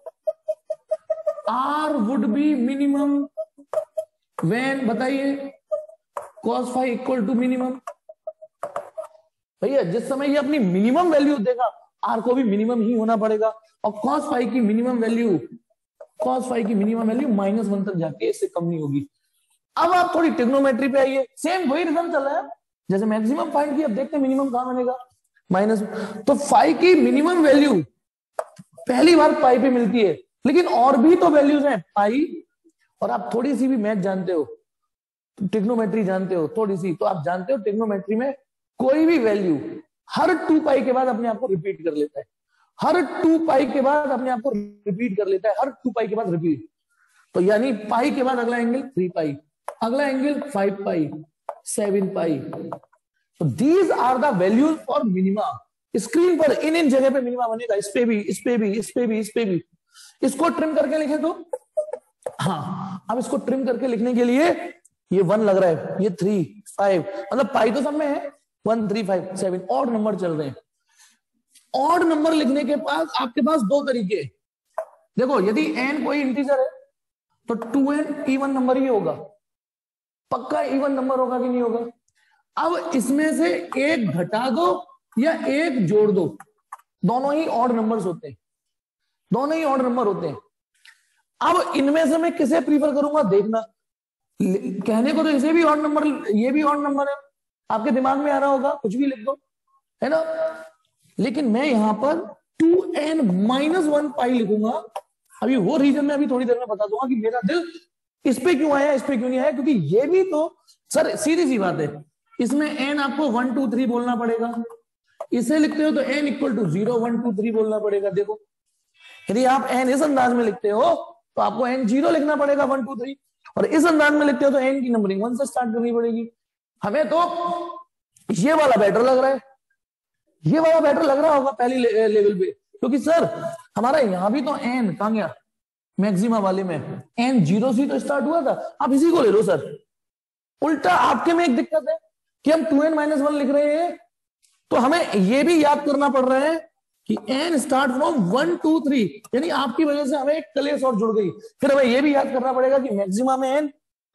R would be minimum when, बताइए, cos phi equal to minimum. भैया जिस समय ये अपनी मिनिमम वैल्यू देगा, आर को भी मिनिमम ही होना पड़ेगा। और cos फाई की मिनिमम वैल्यू, cos फाई की मिनिमम वैल्यू -1 तक जाती है, इससे कम नहीं होगी। अब आप थोड़ी ट्रिग्नोमेट्री पे आइए, सेम वही रिजल्ट चल रहा है। जैसे मैक्सिमम फाइंड किया, अब देखते हैं मिनिमम कहां बनेगा, माइनस। तो फाई की मिनिमम वैल्यू पहली बार पाई पे मिलती है, लेकिन और भी तो वैल्यूज हैं पाई। और आप थोड़ी सी भी मैथ जानते हो, ट्रिग्नोमेट्री जानते हो थोड़ी सी, तो आप जानते हो ट्रिग्नोमेट्री में कोई भी वैल्यू हर 2 पाई के बाद अपने आप को रिपीट कर लेता है। हर 2 पाई के बाद अपने आप को रिपीट कर लेता है, हर 2 पाई के बाद रिपीट। तो यानी पाई के बाद अगला एंगल 3 पाई, अगला एंगल 5 पाई, 7 पाई। तो these are the values for minima. Screen पर इन जगह पे मिनिमा बनेगा, इस पे भी, इस पे भी, इस पे भी, इस पे भी। इसको ट्रिम करके लिखे तो, हाँ, अब इसको ट्रिम करके लिखने के लिए ये 1 लग रहा है, ये 3, 5, मतलब पाई तो सब में है, 1, 3, 5, 7 ऑड नंबर चल रहे हैं। ऑड नंबर लिखने के पास आपके पास 2 तरीके। देखो, यदि n कोई इंटीजर है तो 2n इवन नंबर ही होगा, पक्का इवन नंबर होगा कि नहीं होगा। अब इसमें से एक घटा दो या एक जोड़ दो, दोनों ही ऑड नंबर्स होते हैं, दोनों ही ऑड नंबर होते हैं। अब इनमें से मैं किसे प्रीफर करूंगा, देखना। कहने को तो इसे भी ऑड नंबर, ये भी ऑड नंबर है, आपके दिमाग में आ रहा होगा, कुछ भी लिख दो, है ना। लेकिन मैं यहां पर 2n-1 पाई लिखूंगा। अभी वो रीजन में अभी थोड़ी देर में बता दूंगा कि मेरा दिल इस पे क्यों आया, इस पे क्यों नहीं आया। क्योंकि ये भी तो सर सीधी सी बात है, इसमें n आपको 1, 2, 3 बोलना पड़ेगा। इसे लिखते हो तो n इक्वल टू 0, 1, 2, 3 बोलना पड़ेगा। देखो, यदि आप n इस अंदाज में लिखते हो तो आपको n 0 लिखना पड़ेगा, 1, 2, 3। और इस अंदाज में लिखते हो तो n की नंबरिंग 1 से स्टार्ट करनी पड़ेगी। हमें तो ये वाला बेटर लग रहा है, ये वाला बेटर लग रहा होगा पहली लेवल पे, क्योंकि सर हमारा यहां भी तो n कहां गया, मैक्सिमा वाले में n 0 से तो स्टार्ट हुआ था। आप इसी को ले लो सर। उल्टा आपके में एक दिक्कत है कि हम 2n-1 लिख रहे हैं, तो हमें यह भी याद करना पड़ रहा है कि n स्टार्ट फ्रॉम 1, 2, 3, यानी आपकी वजह से हमें एक कलेश और जुड़ गई। फिर हमें यह भी याद करना पड़ेगा कि मैक्सिमा में n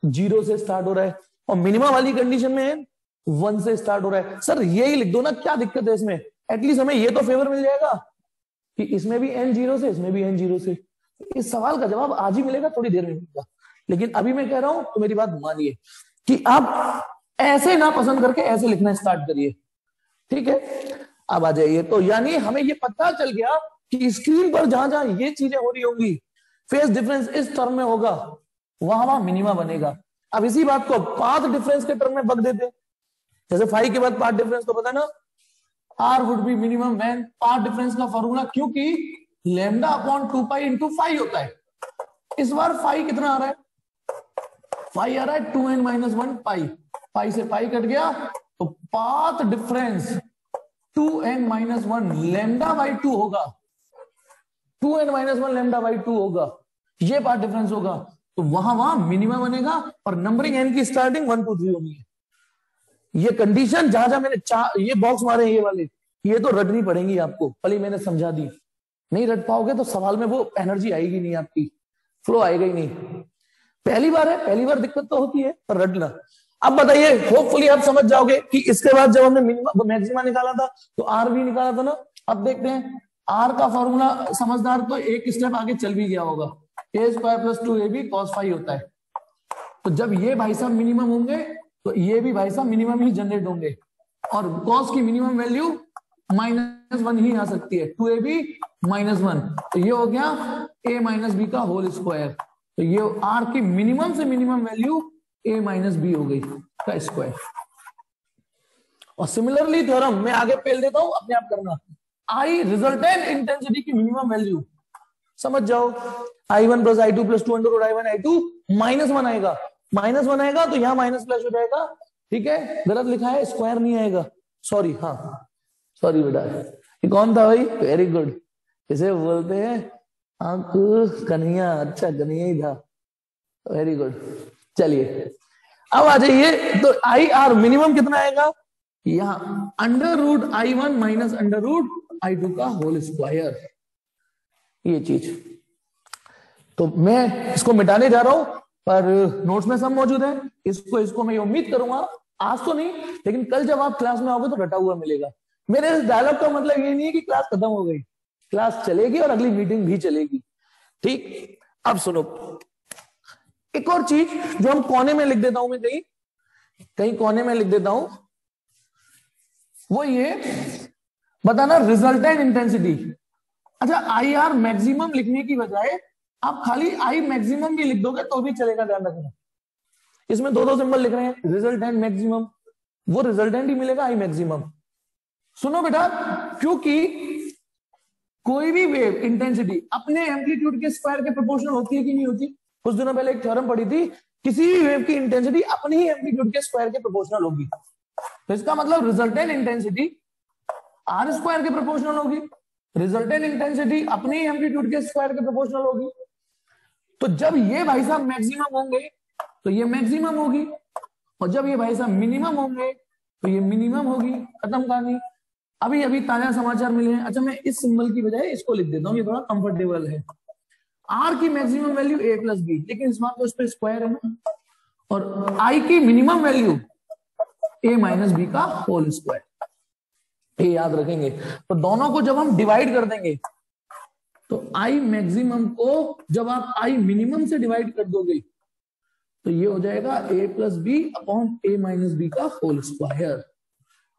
0 से स्टार्ट हो रहा है और मिनिमा वाली कंडीशन में n 1 से स्टार्ट हो रहा है। सर यही लिख दो ना, क्या दिक्कत है इसमें। एटलीस्ट हमें ये तो फेवर मिल जाएगा कि इसमें भी n 0 से, इसमें भी n 0 से। इस सवाल का जवाब आज ही मिलेगा, थोड़ी देर में मिलेगा। लेकिन अभी मैं कह रहा हूं तो मेरी बात मानिए कि आप ऐसे ना पसंद करके ऐसे लिखना स्टार्ट करिए, ठीक है। अब आ जाइए, तो यानी हमें ये पता चल गया कि स्क्रीन पर जहां जहां ये चीजें हो रही होंगी, फेज डिफरेंस इस टर्म में होगा, वहां वहां मिनिमा बनेगा। अब इसी बात को पाथ डिफरेंस के टर्म में बग देते, जैसे फाइव के बाद पाथ डिफरेंस तो पता ना, R would be minimum when, path difference का फॉर्मूला क्योंकि लैम्डा अपॉन 2 पाई इंटू 5 होता है। इस बार फाइव कितना आ रहा है, फाइव आ रहा है 2n-1 पाई, पाई से पाई कट गया, तो path difference 2n-1 lambda by 2 होगा, 2n-1 लैम्डा बाई 2 होगा, ये पाथ डिफरेंस होगा। तो वहां वहां मिनिमा बनेगा और नंबरिंग n की स्टार्टिंग 1, 2, 3 होगी। ये कंडीशन जहां जहां मैंने ये बॉक्स मारे हैं, ये वाले, ये तो रटनी पड़ेंगी आपको, पहले मैंने समझा दी। नहीं रट पाओगे तो सवाल में वो एनर्जी आएगी नहीं, आपकी फ्लो आएगा ही नहीं। पहली बार है, पहली बार दिक्कत तो होती है, पर रटना। अब बताइए, होपफुली आप समझ जाओगे कि इसके बाद जब हमने मिनिमम मैक्सिमा निकाला था तो आर भी निकाला था ना। अब देखते हैं आर का फॉर्मूला, समझदार तो एक स्टेप आगे चल भी गया होगा, a² + 2ab cos फाई होता है। तो जब ये भाई साहब मिनिमम होंगे तो ये भी भाई साहब मिनिमम ही जनरेट होंगे, और cos की मिनिमम वैल्यू -1 ही आ सकती है, 2ab -1। तो ये हो गया a - b का होल स्क्वायर। तो ये आर की मिनिमम से मिनिमम वैल्यू a - b हो गई का स्क्वायर। और सिमिलरली थ्योरम मैं आगे पेल देता हूं, अपने आप करना। आई रिजल्टेंट इंटेंसिटी की मिनिमम वैल्यू समझ जाओ, I1 plus I2 plus 2 under I1 I2 -1 आएगा, -1 आएगा तो यहां माइनस प्लस हो जाएगा। ठीक है, गलत लिखा है, स्क्वायर नहीं आएगा, सॉरी, हाँ सॉरी बेटा। ये कौन था भाई? वेरी गुड, इसे बोलते हैं अंक कन्हैया। अच्छा कन्हैया ही था, वेरी गुड। चलिए अब आ जाइए, तो आई आर मिनिमम कितना आएगा? यहाँ √I1 माइनस √I2 का होल स्क्वायर, ये चीज। तो मैं इसको मिटाने जा रहा हूं, पर नोट्स में सब मौजूद है। इसको मैं उम्मीद करूंगा आज तो नहीं, लेकिन कल जब आप क्लास में आओगे तो रटा हुआ मिलेगा। मेरे इस डायलॉग का मतलब ये नहीं है कि क्लास खत्म हो गई, क्लास चलेगी और अगली मीटिंग भी चलेगी। ठीक, अब सुनो, एक और चीज जो हम कोने में लिख देता हूं, मैं कहीं कोने में लिख देता हूं, वो ये बताना रिजल्टेंट इंटेंसिटी। अच्छा, आई आर मैक्सिमम लिखने की बजाय आप खाली आई मैक्सिमम भी लिख दोगे तो भी चलेगा, ध्यान रखना। इसमें दो सिंबल लिख रहे हैं, रिजल्टेंट मैक्सिमम, वो रिजल्टेंट ही मिलेगा आई मैक्सिमम। सुनो बेटा, क्योंकि कोई भी वेव इंटेंसिटी अपने एम्पलीट्यूड के स्क्वायर के प्रोपोर्शनल होती है कि नहीं होती? कुछ दिनों पहले एक थ्योरम पढ़ी थी, किसी भी वेव की इंटेंसिटी अपने ही एम्पलीट्यूड के स्क्वायर के प्रोपोर्शनल होगी। तो इसका मतलब रिजल्टेंट इंटेंसिटी आर स्क्वायर के प्रोपोर्शनल होगी, रिजल्टेंट इंटेंसिटी अपने ही एम्पलीट्यूड के स्क्वायर के प्रोपोर्शनल होगी। तो जब ये भाई साहब मैक्सिमम होंगे तो ये मैक्सिमम होगी, और जब ये भाई साहब मिनिमम होंगे तो ये मिनिमम होगी। खत्म कहानी। अभी अभी ताजा समाचार मिले हैं। अच्छा, मैं इस सिंबल की बजाय इसको लिख देता हूं, ये थोड़ा कंफर्टेबल है। आर की maximum value a plus B, लेकिन इस बार तो उस पर स्क्वायर है ना, और आई की minimum value a minus B का होल स्क्वायर, ये याद रखेंगे। तो दोनों को जब हम डिवाइड कर देंगे तो आई मैक्सिमम को जब आप आई मिनिमम से डिवाइड कर दोगे तो ये हो जाएगा a plus B upon a minus B का होल स्क्वायर।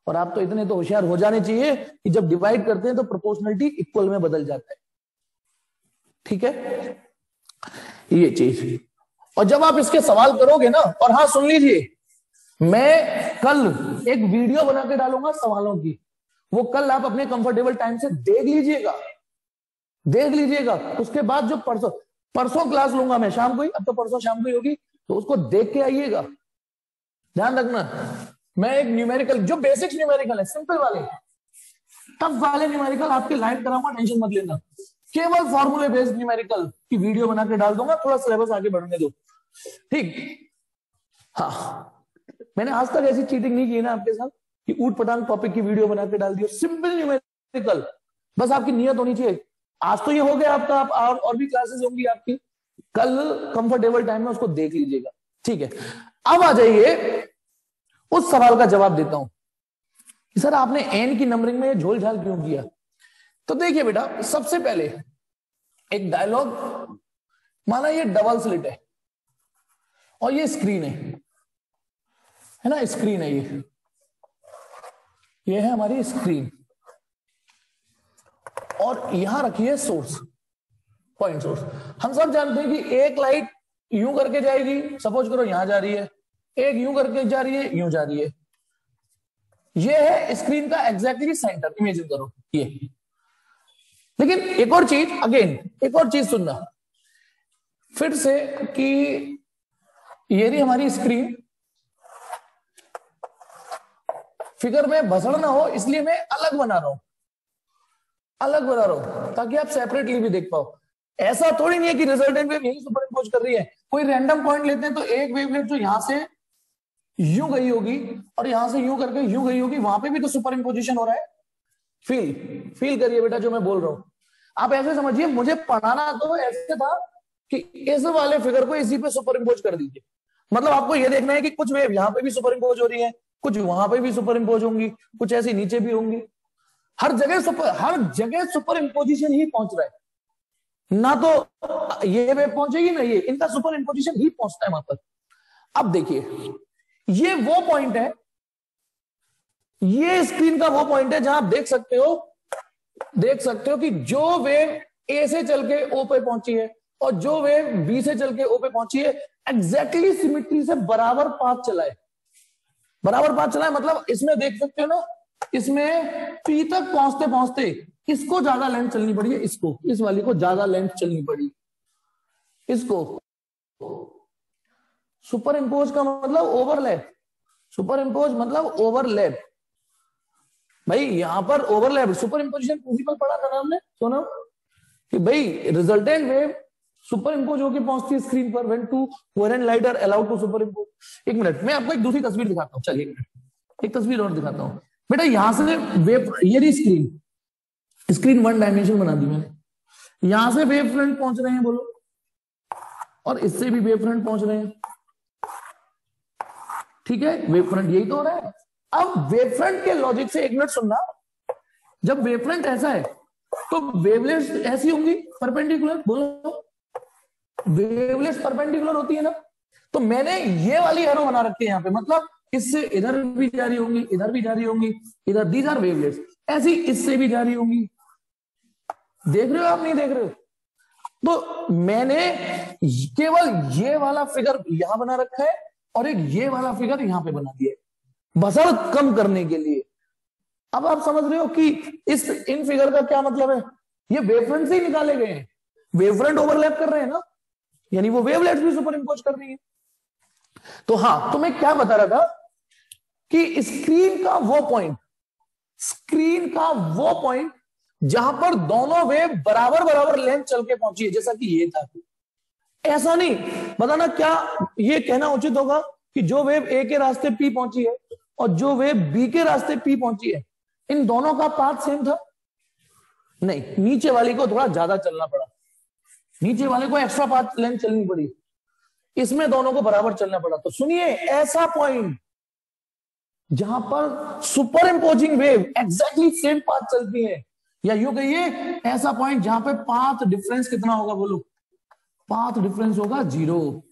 और आप तो इतने तो होशियार हो जाने चाहिए कि जब डिवाइड करते हैं तो प्रोपोर्शनलिटी इक्वल में बदल जाता है। ठीक है, ये चीज। और जब आप इसके सवाल करोगे ना, और हाँ सुन लीजिए, मैं कल एक वीडियो बना के डालूंगा सवालों की, वो कल आप अपने कंफर्टेबल टाइम से देख लीजिएगा। उसके बाद जो परसों क्लास लूंगा मैं शाम को ही, अब तो परसों शाम को ही होगी, तो उसको देख के आइएगा। ध्यान रखना, मैं एक न्यूमेरिकल, जो बेसिक न्यूमेरिकल है, सिंपल वाले, टफ वाले न्यूमेरिकल आपके लाइव कराऊंगा, टेंशन मत लेना। केवल फॉर्मूले बेस्ड न्यूमेरिकल की वीडियो बना के डाल दूंगा, थोड़ा सिलेबस आगे बढ़ने दो। ठीक, हाँ, मैंने आज तक ऐसी चीटिंग नहीं की ना आपके साथ कि ऊट पटांग टॉपिक की वीडियो बना के डाल दी। सिंपल न्यूमेरिकल, बस आपकी नियत होनी चाहिए। आज तो ये हो गया आपका, आप और भी क्लासेस होंगी आपकी, कल कंफर्टेबल टाइम में उसको देख लीजिएगा। ठीक है, अब आ जाइए, उस सवाल का जवाब देता हूं कि सर आपने एन की नंबरिंग में झोल झाल क्यों किया। तो देखिए बेटा, सबसे पहले एक डायलॉग, माना ये डबल स्लिट है और ये स्क्रीन है ना, स्क्रीन है, ये है हमारी स्क्रीन, और यहां रखिए सोर्स, पॉइंट सोर्स। हम सब जानते हैं कि एक लाइट यूं करके जाएगी, सपोज करो यहां जा रही है, एक यूं करके जा रही है, यूं जा रही है। ये है स्क्रीन का एग्जैक्टली सेंटर, इमेजिन करो ये। लेकिन एक और चीज, अगेन एक और चीज सुनना फिर से, कि ये रही हमारी स्क्रीन, फिगर में भसड़ ना हो इसलिए मैं अलग बना रहा हूं ताकि आप सेपरेटली भी देख पाओ। ऐसा थोड़ी नहीं है कि रिजल्टेंट वेव यही सुपर इम्पोज कर रही है। कोई रैंडम पॉइंट लेते हैं तो एक वेवलेट जो यहां से यूं गई होगी और यहां से यूं करके यूं गई होगी, वहां पे भी तो सुपर इम्पोजिशन हो रहा है। फील करिए बेटा जो मैं बोल रहा हूं। आप ऐसे समझिए, मुझे पढ़ाना तो ऐसे था कि इस वाले फिगर को इसी पे सुपर इम्पोज कर दीजिए। मतलब आपको यह देखना है कि कुछ वेव यहां पे भी सुपर इम्पोज हो रही है, कुछ वहां पे भी सुपर इम्पोज होंगी, कुछ ऐसी नीचे भी होंगी। हर जगह सुपर इम्पोजिशन ही पहुंच रहा है ना, तो ये वेव पहुंचेगी ना, ये इनका सुपर इम्पोजिशन ही पहुंचता है वहां पर। अब देखिए, ये वो पॉइंट है, ये स्क्रीन का वो पॉइंट है जहां आप देख सकते हो कि जो वेव ए से चल के ओ पे पहुंची है और जो वेव बी से चल के ओ पे पहुंची है, एग्जैक्टली सिमिट्री से बराबर पाथ चला है। बराबर पाथ चला है, मतलब इसमें देख सकते हो ना, इसमें पी तक पहुंचते पहुंचते इसको ज्यादा लेंथ चलनी पड़ी है, इसको, इस वाली को ज्यादा लेंथ चलनी पड़ी, इसको। सुपर इम्पोज का मतलब ओवरलैप, सुपर इम्पोज मतलब ओवरलैप। भाई यहां पर ओवरलैप, सुपर इम्पोजिशन प्रिंसिपल पढ़ा था ना हमने, सुनो, कि भाई रिजल्टेंट वेव सुपर इम्पोज होकर पहुंचती है स्क्रीन पर when two coherent light are allowed to superimpose. एक मिनट, मैं आपको एक दूसरी तस्वीर दिखाता हूं, चलिए एक तस्वीर और दिखाता हूं बेटा। यहां से वेव, ये रही स्क्रीन, स्क्रीन वन डायमेंशन बना दी मैंने, यहां से वेव फ्रंट पहुंच रहे हैं बोलो, और इससे भी वेव फ्रंट पहुंच रहे हैं, ठीक है, वेव फ्रंट यही तो हो रहा है। अब वेव फ्रंट के लॉजिक से एक मिनट सुनना, जब वेव फ्रंट ऐसा है तो वेवलेट्स ऐसी होंगी परपेंडिकुलर, बोलो वेवलेट्स परपेंडिकुलर होती है ना। तो मैंने ये वाली एरो बना रखी है यहाँ पे, मतलब इससे इधर भी जा रही होंगी, इधर भी जा रही होंगी, इधर दीज आर वेवलेट्स, ऐसी इससे भी जा रही होंगी। देख रहे हो आप, नहीं देख रहे हो? तो मैंने केवल ये वाला फिगर यहां बना रखा है और एक ये वाला फिगर यहां पे बना दिया है, बसर कम करने के लिए। अब आप समझ रहे हो कि इस इन फिगर का क्या मतलब है? ये वेवफ्रंट से ही निकाले गए हैं, वेवफ्रंट ओवरलैप कर रहे हैं ना, यानी वो वेवलेट्स भी सुपर इम्पोज कर रही है। तो हाँ, तो मैं क्या बता रहा था कि स्क्रीन का वो पॉइंट, स्क्रीन का वो पॉइंट जहां पर दोनों वेव बराबर बराबर लेंथ चल के पहुंची है, जैसा कि ये था। ऐसा नहीं बताना, क्या ये कहना उचित होगा कि जो वेव ए के रास्ते पी पहुंची है और जो वेव बी के रास्ते पी पहुंची है, इन दोनों का पाथ सेम था? नहीं, नीचे वाली को थोड़ा ज्यादा चलना पड़ा, नीचे वाले को एक्स्ट्रा पाथ लेंथ चलनी पड़ी, इसमें दोनों को बराबर चलना पड़ा। तो सुनिए, ऐसा पॉइंट जहां पर super imposing wave exactly same path चलती है, या यूं कहिए ऐसा पॉइंट जहां पे पाथ डिफरेंस कितना होगा, बोलो? पाथ डिफरेंस होगा 0।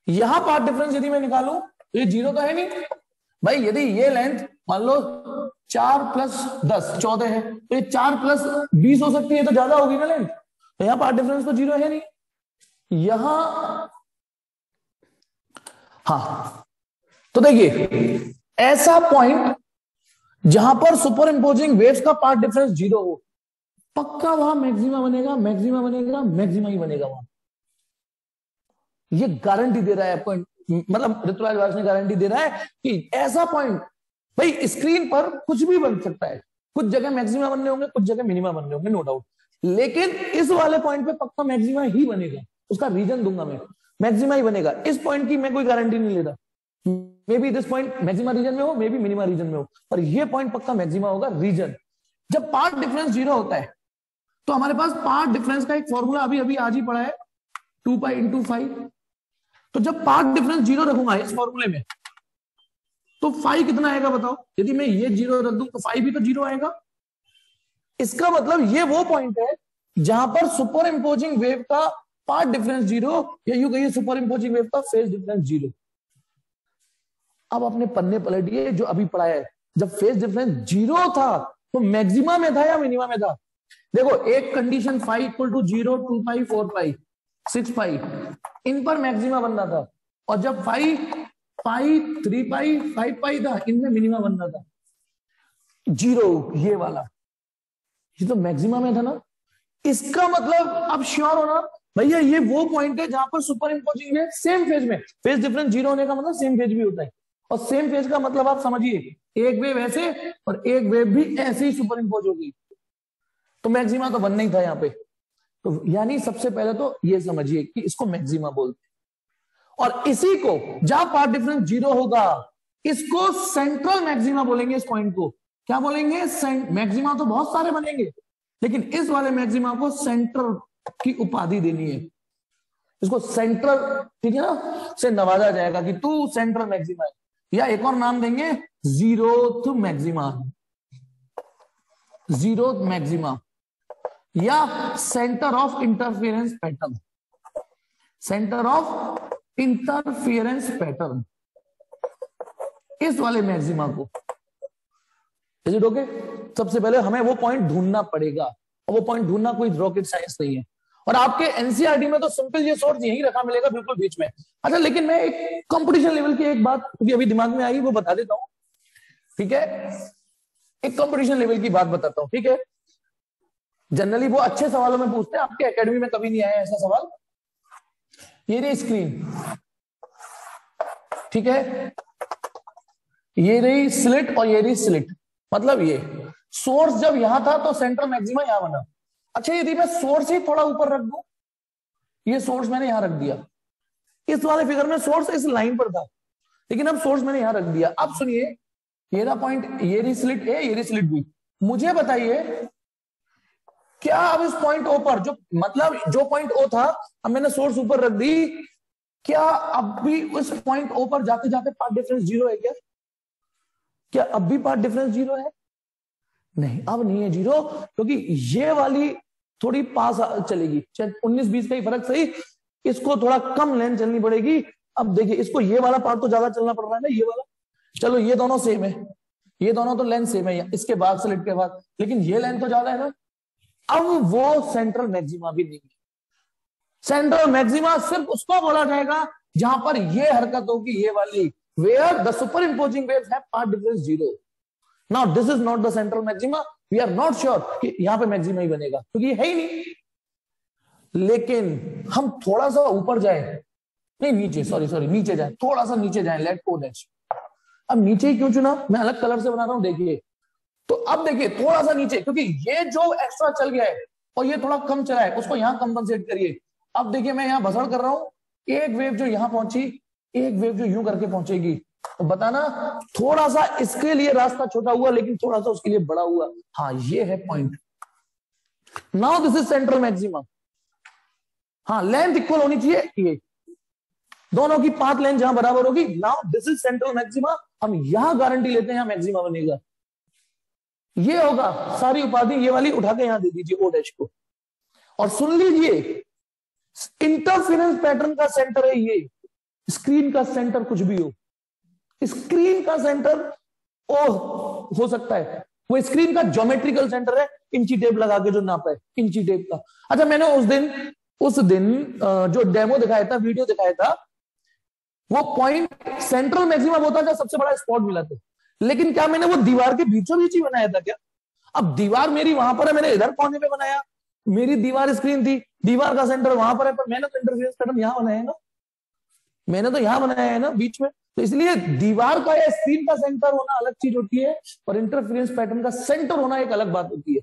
यहां पाथ डिफरेंस यदि मैं निकालूं तो ये 0 तो है नहीं भाई। यदि ये लेंथ मान लो 4 + 10 14 है, तो ये 4 + 20 हो सकती है, तो ज्यादा होगी ना लेंथ, तो यहां पाथ डिफरेंस तो 0 है नहीं। यहां हाँ, तो देखिए ऐसा पॉइंट जहां पर सुपर इम्पोजिंग वेव्स का पाथ डिफरेंस 0 हो, पक्का वहां मैक्सिमा बनेगा, मैक्सिमा बनेगा, मैक्सिमा ही बनेगा वहां। ये गारंटी दे रहा है आपको, मतलब ऋतुराज वास ने गारंटी दे रहा है कि ऐसा पॉइंट, भाई स्क्रीन पर कुछ भी बन सकता है, कुछ जगह मैक्सिमा बनने होंगे, कुछ जगह मिनिमा बनने होंगे, नो डाउट, लेकिन इस वाले पॉइंट पे पक्का मैक्सिमा ही बनेगा। उसका रीजन दूंगा मैं, मैक्सिमा ही बनेगा। इस पॉइंट की मैं कोई गारंटी नहीं ले रहा, maybe this point maxima region में हो, मे बी मिनिमा रीजन में हो, पर ये पॉइंट पक्का मैक्सिमा होगा। रीजन, जब पाथ डिफरेंस 0 होता है तो हमारे पास पाथ डिफरेंस का एक फॉर्मूला अभी अभी आज ही पढ़ा है, 2π × 5। तो जब पाथ डिफरेंस 0 रखूंगा इस फॉर्मूले में, तो फाई कितना आएगा बताओ? यदि मैं ये 0 रख दूं तो फाई भी तो 0 आएगा। इसका मतलब ये वो पॉइंट है जहां पर सुपर इम्पोजिंग वेव का पाथ डिफरेंस 0, या यूं कहिए सुपर इम्पोजिंग वेव का फेज डिफरेंस 0। अब अपने पन्ने पलटिए, जो अभी पढ़ा है, जब फेज डिफरेंस 0 था तो मैक्सिमा में था या मिनिमा में था? देखो, एक कंडीशन फाई = 0, 2π, 4π, 6π, इन पर मैक्सिमा बनना था, और जब फाई 3π, 5π था, इनमें मिनिमा बनना था। 0 ये वाला, ये तो मैक्सिमा में था ना। इसका मतलब अब श्योर होना भैया, ये वो पॉइंट है जहां पर सुपर इम्पोजिंग है सेम फेज में। फेज डिफरेंस 0 होने का मतलब सेम फेज भी होता है, और सेम फेज का मतलब आप समझिए, एक वेव ऐसे और एक वेव भी ऐसे ही सुपर इम्पोज होगी, तो मैक्सिमा तो बनना ही था यहाँ पे। तो यानी सबसे पहले तो ये समझिए कि इसको मैक्सिमा बोलते हैं, और इसी को जहां पाथ डिफरेंस 0 होगा, इसको सेंट्रल मैक्सिमा बोलेंगे। इस पॉइंट को क्या बोलेंगे? मैक्सिमा तो बहुत सारे बनेंगे, लेकिन इस वाले मैक्सिमा को सेंट्रल की उपाधि देनी है। इसको सेंट्रल, ठीक है ना, से नवाजा जाएगा कि तू सेंट्रल मैक्सिमा है, या एक और नाम देंगे, जीरोथ मैक्सिमा, जीरोथ मैक्सिमा, या centre of interference pattern, centre of interference pattern, इस वाले मैक्सिमा को। Is it okay? सबसे पहले हमें वो पॉइंट ढूंढना पड़ेगा, और वो पॉइंट ढूंढना कोई रॉकेट साइंस नहीं है। और आपके एनसीईआरटी में तो सिंपल ये सोर्स यही रखा मिलेगा बिल्कुल बीच में। अच्छा, लेकिन मैं एक कंपटीशन लेवल की एक बात अभी दिमाग में आई वो बता देता हूं, ठीक है। एक कंपटीशन लेवल की बात बताता हूं, ठीक है। जनरली वो अच्छे सवालों में पूछते हैं, आपके एकेडमी में कभी नहीं आया ऐसा सवाल। ये रही स्क्रीन, ठीक है, ये रही स्लिट और ये रही स्लिट। मतलब ये सोर्स जब यहां था तो सेंट्रल मैक्सिमा यहां बना। अच्छा, यदि मैं सोर्स ही थोड़ा ऊपर रख दूं, ये सोर्स मैंने यहां रख दिया, इस वाले फिगर में सोर्स इस लाइन पर था, लेकिन अब सोर्स मैंने यहां रख दिया। अब सुनिए, ये रहा पॉइंट, ये रही स्लिट ए, ये रही स्लिट बी। मुझे बताइए क्या अब इस पॉइंट ओ पर, जो मतलब जो पॉइंट ओ था, अब मैंने सोर्स ऊपर रख दी, क्या अब भी उस पॉइंट ओ पर जाते जाते पाथ डिफरेंस जीरो है क्या? क्या अब भी पाथ डिफरेंस जीरो है? नहीं, अब नहीं है जीरो, क्योंकि ये वाली थोड़ी पास चलेगी, 19-20 का ही फर्क सही, इसको थोड़ा कम लेंथ चलनी पड़ेगी। अब देखिए, इसको ये वाला पार्ट तो ज्यादा चलना पड़ रहा है ना, ये वाला। चलो ये दोनों सेम है, ये दोनों तो लेंथ सेम है इसके बाद स्लिट के बाद, लेकिन ये लेंथ तो ज्यादा है ना। अब वो सेंट्रल मैक्सिमा भी नहीं है। सेंट्रल मैक्सिमा सिर्फ उसको बोला जाएगा जहां पर ये हरकत होगी, ये वाली, where the superimposing waves have path difference zero. Now this is not the central maxima, we are not sure कि यहां पे मैक्सिमा ही बनेगा, क्योंकि ये है ही नहीं। लेकिन हम थोड़ा सा ऊपर जाए, नहीं नीचे, सॉरी नीचे जाए, थोड़ा सा नीचे जाए, लेट ओ डैश। अब नीचे ही क्यों चुना, मैं अलग कलर से बना रहा हूं, देखिए। तो अब देखिए थोड़ा सा नीचे, क्योंकि ये जो एक्स्ट्रा चल गया है और ये थोड़ा कम चला है, उसको यहां कंपनसेट करिए। अब देखिए मैं यहां भसड़ कर रहा हूं, एक वेव जो यहां पहुंची, एक वेव जो यूं करके पहुंचेगी, तो बताना थोड़ा सा इसके लिए रास्ता छोटा हुआ, लेकिन थोड़ा सा उसके लिए बड़ा हुआ। हाँ, ये है point. Now this is central maxima. हाँ, लेंथ इक्वल होनी चाहिए, ये दोनों की पाथ लेंथ जहां बराबर होगी। Now this is central maxima. हम यहां गारंटी लेते हैं यहां मैक्सिमा बनेगा, ये होगा। सारी उपाधि ये वाली उठा के यहां दे दीजिए ओ डैश को। और सुन लीजिए, इंटरफेरेंस पैटर्न का सेंटर है ये, स्क्रीन का सेंटर कुछ भी हो, स्क्रीन का सेंटर ओ हो सकता है, वो स्क्रीन का ज्योमेट्रिकल सेंटर है, इंची टेप लगा के जो नापा है, इंची टेप का। अच्छा, मैंने उस दिन जो डेमो दिखाया था, वीडियो दिखाया था, वो पॉइंट सेंट्रल मैक्सिमा होता था, सबसे बड़ा स्पॉट मिला था। लेकिन क्या मैंने वो दीवार के बीचों बीच ही बनाया था क्या? अब दीवार मेरी वहां पर है, मैंने इधर कोने पे बनाया, मेरी दीवार स्क्रीन थी, दीवार का सेंटर वहां पर है, पर मैंने तो इंटरफेरेंस पैटर्न यहां बनाया है ना, मैंने तो यहां बनाया है ना बीच में। तो इसलिए दीवार का या स्क्रीन का सेंटर होना अलग चीज होती है, और इंटरफेरेंस पैटर्न का सेंटर होना एक अलग बात होती है।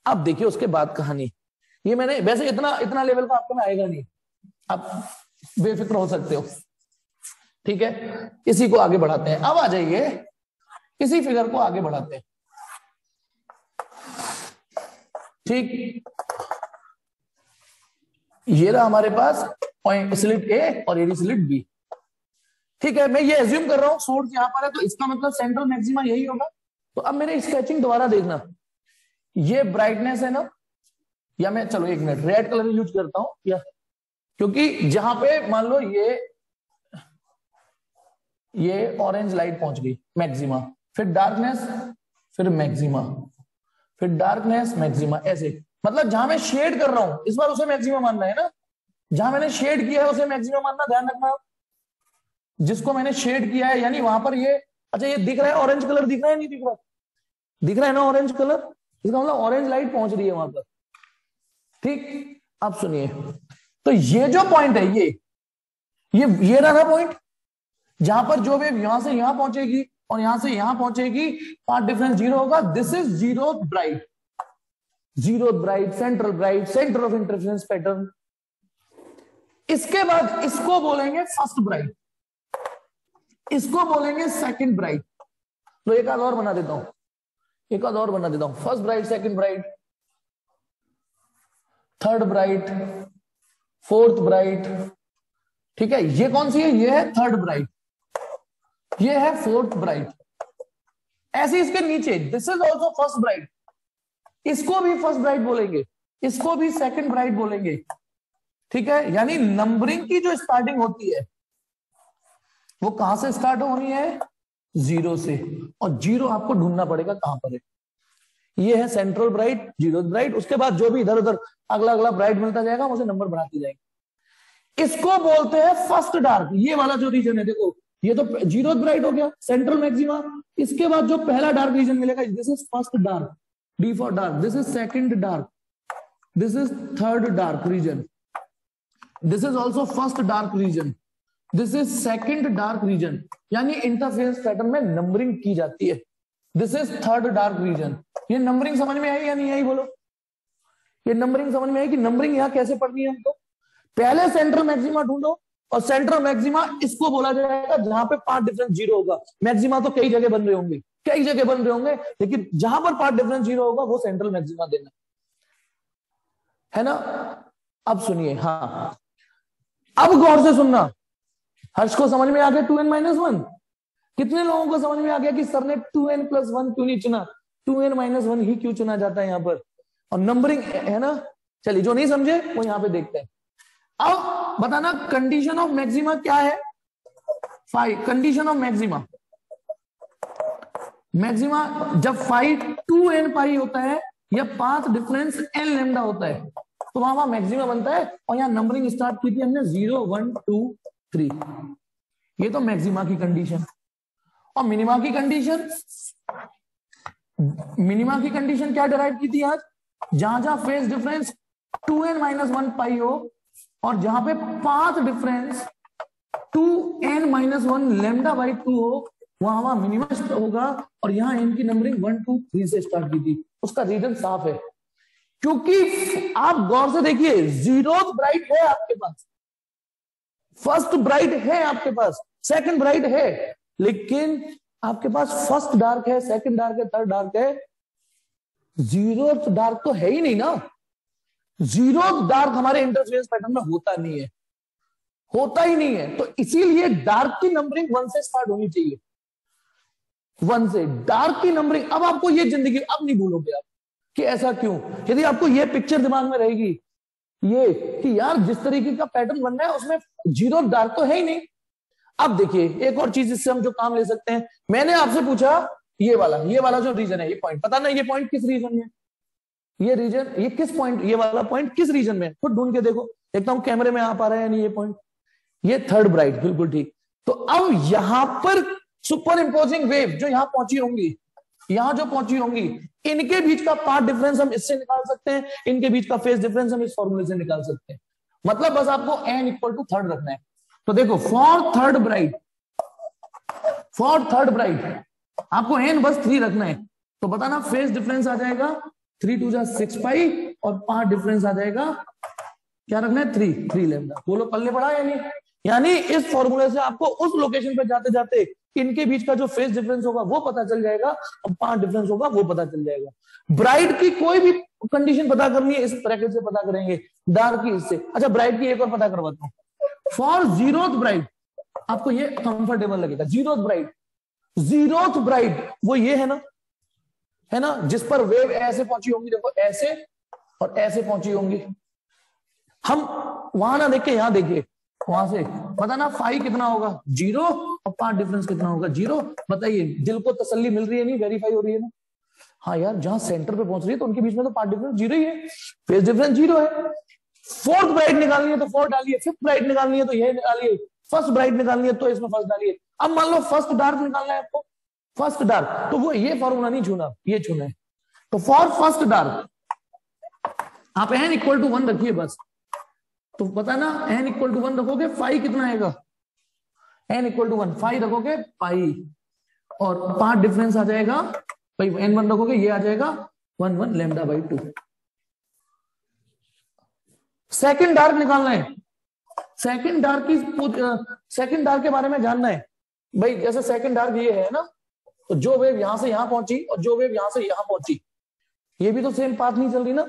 अब देखिए उसके बाद कहानी, ये मैंने वैसे इतना लेवल का आपको में आएगा नहीं, आप बेफिक्र हो सकते हो, ठीक है। इसी को आगे बढ़ाते हैं, अब आ जाइए इसी फिगर को आगे बढ़ाते हैं, ठीक। ये रहा हमारे पास पॉइंट स्लिट ए और ये स्लिट बी, ठीक है। मैं ये एज्यूम कर रहा हूं सोर्स यहां पर है, तो इसका मतलब सेंट्रल मैक्सिमा यही होगा। तो अब मेरे स्केचिंग दोबारा देखना, ये ब्राइटनेस है ना, या मैं चलो एक मिनट रेड कलर यूज करता हूं, या क्योंकि जहां पे मान लो ये ऑरेंज लाइट पहुंच गई मैक्सिमा, फिर डार्कनेस, फिर मैक्सिमा, फिर डार्कनेस, मैक्सिमा, ऐसे। मतलब जहां मैं शेड कर रहा हूं इस बार उसे मैक्सिमा मानना है ना, जहां मैंने शेड किया है उसे मैक्सिमा मानना, ध्यान रखना। जिसको मैंने शेड किया है, यानी वहां पर ये, अच्छा ये दिख रहा है ऑरेंज कलर, दिख रहा है नहीं दिख रहा, दिख रहा है ना ऑरेंज कलर, इसका मतलब ऑरेंज लाइट पहुंच रही है वहां पर, ठीक। अब सुनिए, तो ये जो पॉइंट है, ये रहा ना पॉइंट, जहां पर जो वेव यहां से यहां पहुंचेगी और यहां से यहां पहुंचेगी, पाथ डिफरेंस जीरो होगा। This is zero bright, central bright, centre of interference pattern. इसके बाद इसको बोलेंगे फर्स्ट ब्राइट, इसको बोलेंगे सेकंड ब्राइट। तो एक आध और बना देता हूं, first bright, second bright, third bright, fourth bright, ठीक है। ये कौन सी है? ये है थर्ड ब्राइट, ये है फोर्थ ब्राइट। ऐसे इसके नीचे this is also first bright, इसको भी फर्स्ट ब्राइट बोलेंगे, इसको भी सेकंड ब्राइट बोलेंगे, ठीक है। यानी नंबरिंग की जो स्टार्टिंग होती है वो कहां से स्टार्ट होनी है? जीरो से, और जीरो आपको ढूंढना पड़ेगा कहां पर है। ये है सेंट्रल ब्राइट, जीरो ब्राइट, उसके बाद जो भी इधर उधर अगला अगला ब्राइट मिलता जाएगा हम उसे नंबर बढ़ाते जाएंगे। इसको बोलते हैं फर्स्ट डार्क। ये वाला जो रीजन है देखो, ये तो जीरो ब्राइट हो गया, सेंट्रल मैक्सिमा। इसके बाद जो पहला डार्क रीजन मिलेगा, this is first dark, D for dark, this is second dark, this is third dark region, this is also first dark region, this is second dark region. यानी interference pattern में numbering की जाती है। This is third dark region. ये numbering समझ में आई या नहीं आई बोलो? ये नंबरिंग समझ में आई कि नंबरिंग यहां कैसे पढ़नी है हमको? पहले सेंट्रल मैक्सिमा ढूंढो, और सेंट्रल मैक्सिमा इसको बोला जाएगा जहां पे पार्ट डिफरेंस जीरो होगा। मैक्सिमा तो कई जगह बन रहे होंगे, कई जगह बन रहे होंगे, लेकिन जहां पर पार्ट डिफरेंस जीरो होगा वो सेंट्रल मैक्सिमा देना है ना। अब सुनिए, हाँ अब गौर से सुनना। हर्ष को समझ में आ गया 2n-1? कितने लोगों को समझ में आ गया कि सर ने 2n+1 क्यों नहीं चुना, 2n-1 ही क्यों चुना जाता है यहाँ पर? और नंबरिंग है ना। चलिए जो नहीं समझे वो यहाँ पे देखते हैं। अब बताना कंडीशन ऑफ मैक्सिमा क्या है? 5 कंडीशन ऑफ मैक्सिमा। मैक्सिमा जब 5 2n पाई होता है या पाथ डिफरेंस n लैम्डा होता है तो वहां मैक्सिमा बनता है। और यहाँ नंबरिंग स्टार्ट की थी हमने 0 1 2 3। ये तो मैक्सिमा की कंडीशन। और मिनिमा की कंडीशन, मिनिमा की कंडीशन क्या डिराइव की थी आज? जहां जहां फेज डिफरेंस 2n-1 पाई हो और जहां पे path difference 2n-1 lambda by 2 हो, वहां मिनिमा होगा। और यहाँ n की नंबरिंग 1 2 3 से स्टार्ट की थी। उसका रीजन साफ है, क्योंकि आप गौर से देखिए, जीरोथ ब्राइट है आपके पास, फर्स्ट ब्राइट है आपके पास, सेकंड ब्राइट है, लेकिन आपके पास फर्स्ट डार्क है, सेकंड डार्क है, थर्ड डार्क है, जीरोथ डार्क तो है ही नहीं ना। जीरोथ डार्क हमारे इंटरफेरेंस पैटर्न में होता नहीं है, होता ही नहीं है। तो इसीलिए डार्क की नंबरिंग 1 से स्टार्ट होनी चाहिए, 1 से डार्क की नंबरिंग। अब आपको ये जिंदगी अब नहीं भूलोगे आप कि ऐसा क्यों। यदि आपको ये पिक्चर दिमाग में रहेगी ये कि यार जिस तरीके का पैटर्न बन रहा है उसमें जीरो डार्क तो है ही नहीं। अब देखिए एक और चीज इससे हम जो काम ले सकते हैं, मैंने आपसे पूछा ये वाला जो रीजन है, ये पॉइंट पता ना, ये पॉइंट किस रीजन में, ये रीजन, ये किस पॉइंट, ये वाला पॉइंट किस रीजन में, खुद ढूंढ के देखो। देखता हूं कैमरे में आ पा रहा है या नहीं ये पॉइंट। ये थर्ड ब्राइट, बिल्कुल ठीक। तो अब यहां पर सुपर इंपोजिंग वेव जो यहां पहुंची होंगी, यहां जो पहुंची होंगी, इनके बीच का पार्ट डिफरेंस हम इससे निकाल सकते हैं, इनके बीच का फेज डिफरेंस हम इस फॉर्मूले से निकाल सकते हैं। मतलब बस आपको n = 3 रखना है। तो देखो फॉर थर्ड ब्राइट आपको n बस 3 रखना है। तो बताना फेज डिफरेंस आ जाएगा 3 2 6 पाई और पार्ट डिफरेंस आ जाएगा क्या रखना है 3 लैम्डा। बोलो पल्ले पड़ा या नहीं? यानी इस फॉर्मूले से आपको उस लोकेशन पे जाते जाते इनके बीच का जो फेज डिफरेंस होगा वो पता चल जाएगा और पार्ट डिफरेंस होगा वो पता चल जाएगा। ब्राइट की कोई भी कंडीशन पता करनी है इस ब्रैकेट से पता करेंगे, डार्क की इससे। अच्छा ब्राइट की एक और पता करवाता हूं। फॉर जीरोथ ब्राइट आपको ये कंफर्टेबल लगेगा। जीरोथ ब्राइट वो ये है ना, जिस पर वेव ऐसे पहुंची होंगी, देखो ऐसे और ऐसे पहुंची होंगी। हम वहां ना देख के यहां देखिए, वहां से बताना फाई कितना होगा 0 और पार्ट डिफरेंस कितना होगा 0। बताइए दिल को तसल्ली मिल रही है नहीं, वेरीफाई हो रही है ना? हाँ यार जहां सेंटर पे पहुंच रही है तो उनके बीच में तो पार्ट डिफरेंस 0 ही है, फेज डिफरेंस 0 है। फोर्थ ब्राइट निकालनी है तो 4 डालिए, फिफ्थ ब्राइट निकालनी है तो ये निकालिए, फर्स्ट ब्राइट निकालनी है तो इसमें फर्स्ट डालिए। अब मान लो फर्स्ट डार्क निकालना है आपको, फर्स्ट डार्क, तो वो ये फॉर्मूला नहीं छूना, ये छूना है। तो फॉर फर्स्ट डार्क आप n = 1 रखिए बस। तो पता ना n = 1 रखोगे फाई कितना आएगा, n = 1 फाई रखोगे पाई और पार्ट डिफरेंस आ जाएगा भाई n1 रखोगे ये आ जाएगा 1 1 लैम्डा बाई 2। सेकंड डार्क निकालना है, सेकंड डार्क के बारे में जानना है भाई। जैसे सेकंड डार्क ये है ना, तो जो वेव यहां से यहां पहुंची और जो वेव यहां से यहां पहुंची, ये भी तो सेम पाथ नहीं चल रही ना।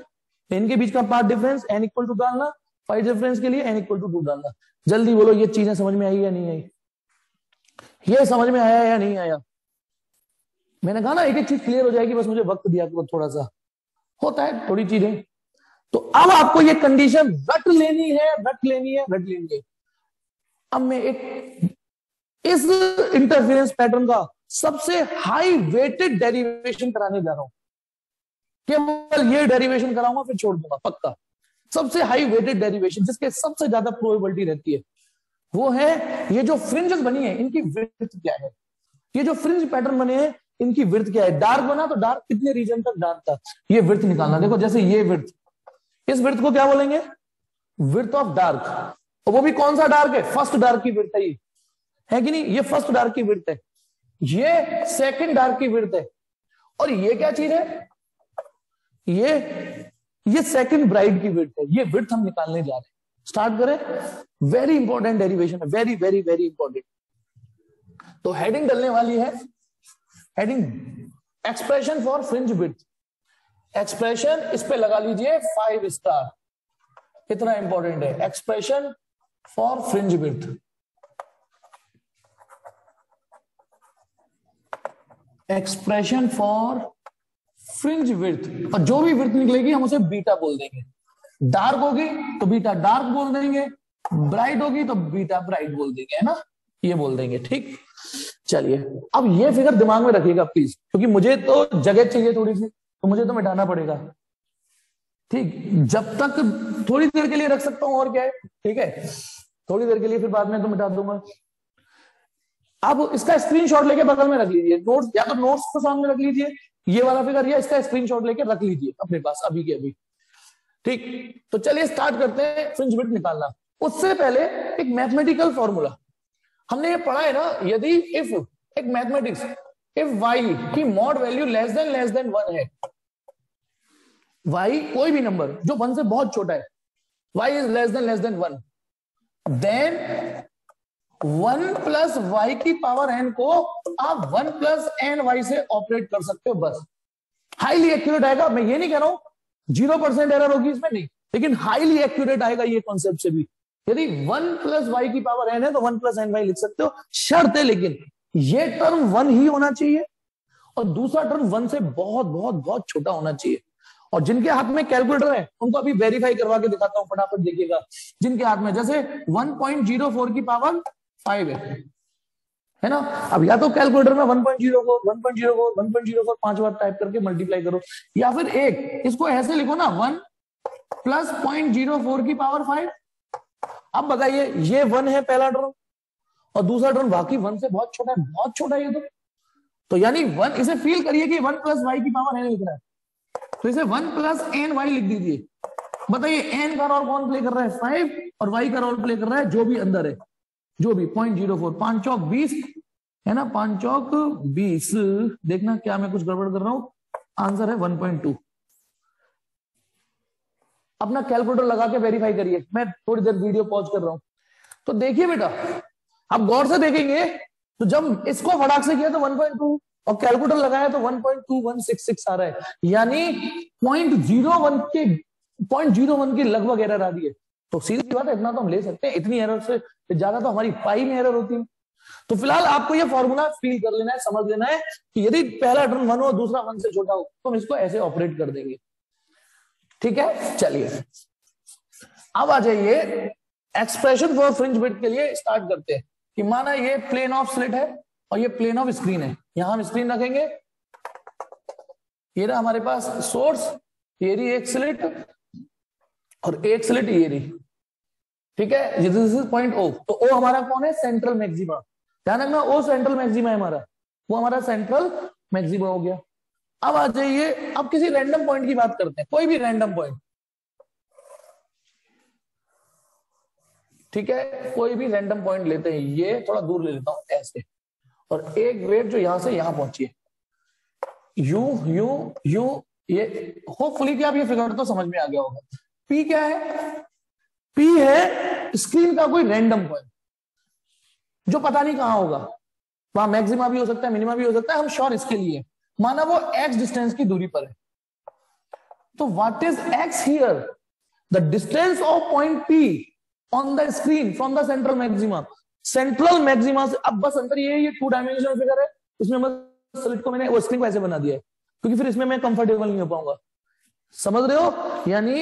इनके बीच का पार्ट डिफरेंस n = 2 डालना, फाई डिफरेंस के लिए n = 2 डालना। जल्दी बोलो ये चीजें समझ में आई या नहीं आई? ये समझ में आया या नहीं आया? मैंने कहा ना एक एक चीज क्लियर हो जाएगी, बस मुझे वक्त दिया करो, थोड़ा सा होता है थोड़ी चीजें। तो अब आपको ये कंडीशन रट लेनी है। अब मैं एक इस इंटरफेरेंस पैटर्न का सबसे हाई वेटेड डेरिवेशन कराने जा रहा हूं। केवल ये डेरिवेशन कराऊंगा फिर छोड़ दूंगा पक्का। सबसे हाई वेटेड डेरिवेशन जिसके सबसे ज्यादा प्रोबेबिलिटी रहती है वो है ये जो फ्रिंजेस बनी है इनकी विड्थ क्या है, ये जो फ्रिंज पैटर्न बने हैं इनकी विड्थ क्या है। डार्क बना तो डार्क कितने रीजन तक डार्क था, ये विड्थ निकालना। देखो जैसे ये विड्थ, इस विड्थ को क्या बोलेंगे, विड्थ ऑफ डार्क। और वो भी कौन सा डार्क है, फर्स्ट डार्क की विड्थ है ये, है कि नहीं, ये फर्स्ट डार्क की विड्थ है, ये सेकंड डार्क की विड्थ है, और ये क्या चीज है, ये सेकंड ब्राइट की विड्थ है। ये विड्थ हम निकालने जा रहे हैं। स्टार्ट करें। वेरी इंपॉर्टेंट डेरिवेशन है, वेरी वेरी वेरी इंपॉर्टेंट। तो हेडिंग डलने वाली है, heading expression for fringe width. Expression इस पे लगा लीजिए 5 स्टार, कितना इंपॉर्टेंट है। Expression for fringe width, expression for fringe width, और जो भी विड्थ निकलेगी हम उसे बीटा बोल देंगे। डार्क होगी तो बीटा डार्क बोल देंगे, ब्राइट होगी तो बीटा ब्राइट बोल देंगे, है ना, ये बोल देंगे। ठीक, चलिए अब ये फिगर दिमाग में रखिएगा प्लीज, क्योंकि मुझे तो जगह चाहिए थोड़ी सी, तो मुझे तो मिटाना पड़ेगा। ठीक, जब तक थोड़ी देर के लिए रख सकता हूं और क्या है, ठीक है, थोड़ी देर के लिए, फिर बाद में तो मिटा दूंगा। अब इसका स्क्रीनशॉट लेके बगल में रख लीजिए, नोट्स या तो नोट्स को सामने रख लीजिए, ये वाला फिगर, या इसका स्क्रीनशॉट लेके रख लीजिए अपने पास अभी के अभी। ठीक, तो चलिए स्टार्ट करते हैं फ्रिंज विड्थ निकालना। उससे पहले एक मैथमेटिकल फॉर्मूला हमने ये पढ़ा है ना, यदि इफ एक मैथमेटिक्स, इफ y की मॉड वैल्यू लेस देन 1 है, y कोई भी नंबर जो 1 से बहुत छोटा है, y is less than 1, then 1 plus Y की पावर n को आप 1 प्लस एन वाई से ऑपरेट कर सकते हो। बस हाईली एक्यूरेट आएगा, मैं ये नहीं कह रहा हूं 0% एरर होगी इसमें, नहीं, लेकिन हाईली एक्यूरेट आएगा ये कॉन्सेप्ट से भी। यदि 1 प्लस वाई की पावर n है तो 1 प्लस एन वाई लिख सकते हो, शर्त है लेकिन ये टर्म 1 ही होना चाहिए और दूसरा टर्म 1 से बहुत बहुत बहुत छोटा होना चाहिए। और जिनके हाथ में कैलकुलेटर है उनको अभी वेरीफाई करवा के दिखाता हूं, फटाफट देखिएगा। जिनके हाथ में जैसे 1.04 की पावर 5 है ना, अब या तो कैलकुलेटर में 1.04 1.04 1.04 5 बार टाइप करके मल्टीप्लाई करो, या फिर एक इसको ऐसे लिखो ना 1 प्लस 0.04 की पावर 5। अब बताइए ये 1 है पहला टर्म और दूसरा टर्म बाकी 1 से बहुत छोटा है, बहुत छोटा है ये तो यानी 1, इसे फील करिए कि 1 प्लस वाई की पावर n लिख रहा है, तो इसे 1 प्लस एन वाई लिख दीजिए। बताइए एन का रोल कौन प्ले कर रहा है, 5, और वाई का रोल प्ले कर रहा है जो भी अंदर है, जो भी 0.04, 5 चौक 20 है ना, 5 चौक 20। देखना क्या मैं कुछ गड़बड़ कर रहा हूं, आंसर है 1.2। अपना कैलकुलेटर लगा के वेरीफाई करिए, मैं थोड़ी देर वीडियो पॉज कर रहा हूं। तो देखिए बेटा, आप गौर से देखेंगे तो जब इसको फटाक से किया तो 1.2 और कैलकुलेटर लगाया तो 1.2166 आ रहा है, यानी 0.01 के लगभग एरर आ रही है। तो सीधी बात है, इतना तो हम ले सकते हैं, इतनी एरर से ज्यादा तो हमारी पाई में एरर होती है। तो फिलहाल आपको ये फॉर्मूला फील कर लेना है, समझ लेना है कि यदि पहला टर्म 1 हो दूसरा 1 से छोटा हो तो हम इसको ऐसे ऑपरेट कर देंगे। ठीक है, चलिए अब आ जाइए एक्सप्रेशन फॉर फ्रिंज विड्थ के लिए स्टार्ट करते हैं। कि माना ये प्लेन ऑफ स्लिट है और ये प्लेन ऑफ स्क्रीन है, यहां हम स्क्रीन रखेंगे, ये रहा हमारे पास सोर्स, ये रही एक स्लिट और एक स्लिट ये रही। ठीक है, दिस इज पॉइंट O। तो O हमारा कौन है, सेंट्रल मैक्सिमा। ध्यान रखना O सेंट्रल मैक्सिमा है हमारा, वो हमारा सेंट्रल मैक्सिमा हो गया। अब आ जाइए, अब किसी रैंडम पॉइंट की बात करते हैं, कोई भी रैंडम पॉइंट। ठीक है, कोई भी रैंडम पॉइंट लेते हैं, ये थोड़ा दूर ले लेता हूं ऐसे, और एक वेव जो यहां से यहां पहुंची है, यू यू यू, ये होपफुली कि आप ये फिगर तो समझ में आ गया होगा। P क्या है, P है स्क्रीन का कोई रैंडम पॉइंट जो पता नहीं कहां होगा, वहां मैक्सिमा भी हो सकता है, मिनिमा भी हो सकता है, हम श्योर इसके लिए माना वो x डिस्टेंस की दूरी पर है। तो what is x here, the distance of point P on the screen from the central maxima. Central maxima से, अब बस अंतर ये है, ये 2 डायमेंशनल फिगर है, इसमें बस स्लिट को मैंने वो स्क्रीन को ऐसे बना दिया है क्योंकि फिर इसमें मैं कंफर्टेबल नहीं हो पाऊंगा। समझ रहे हो, यानी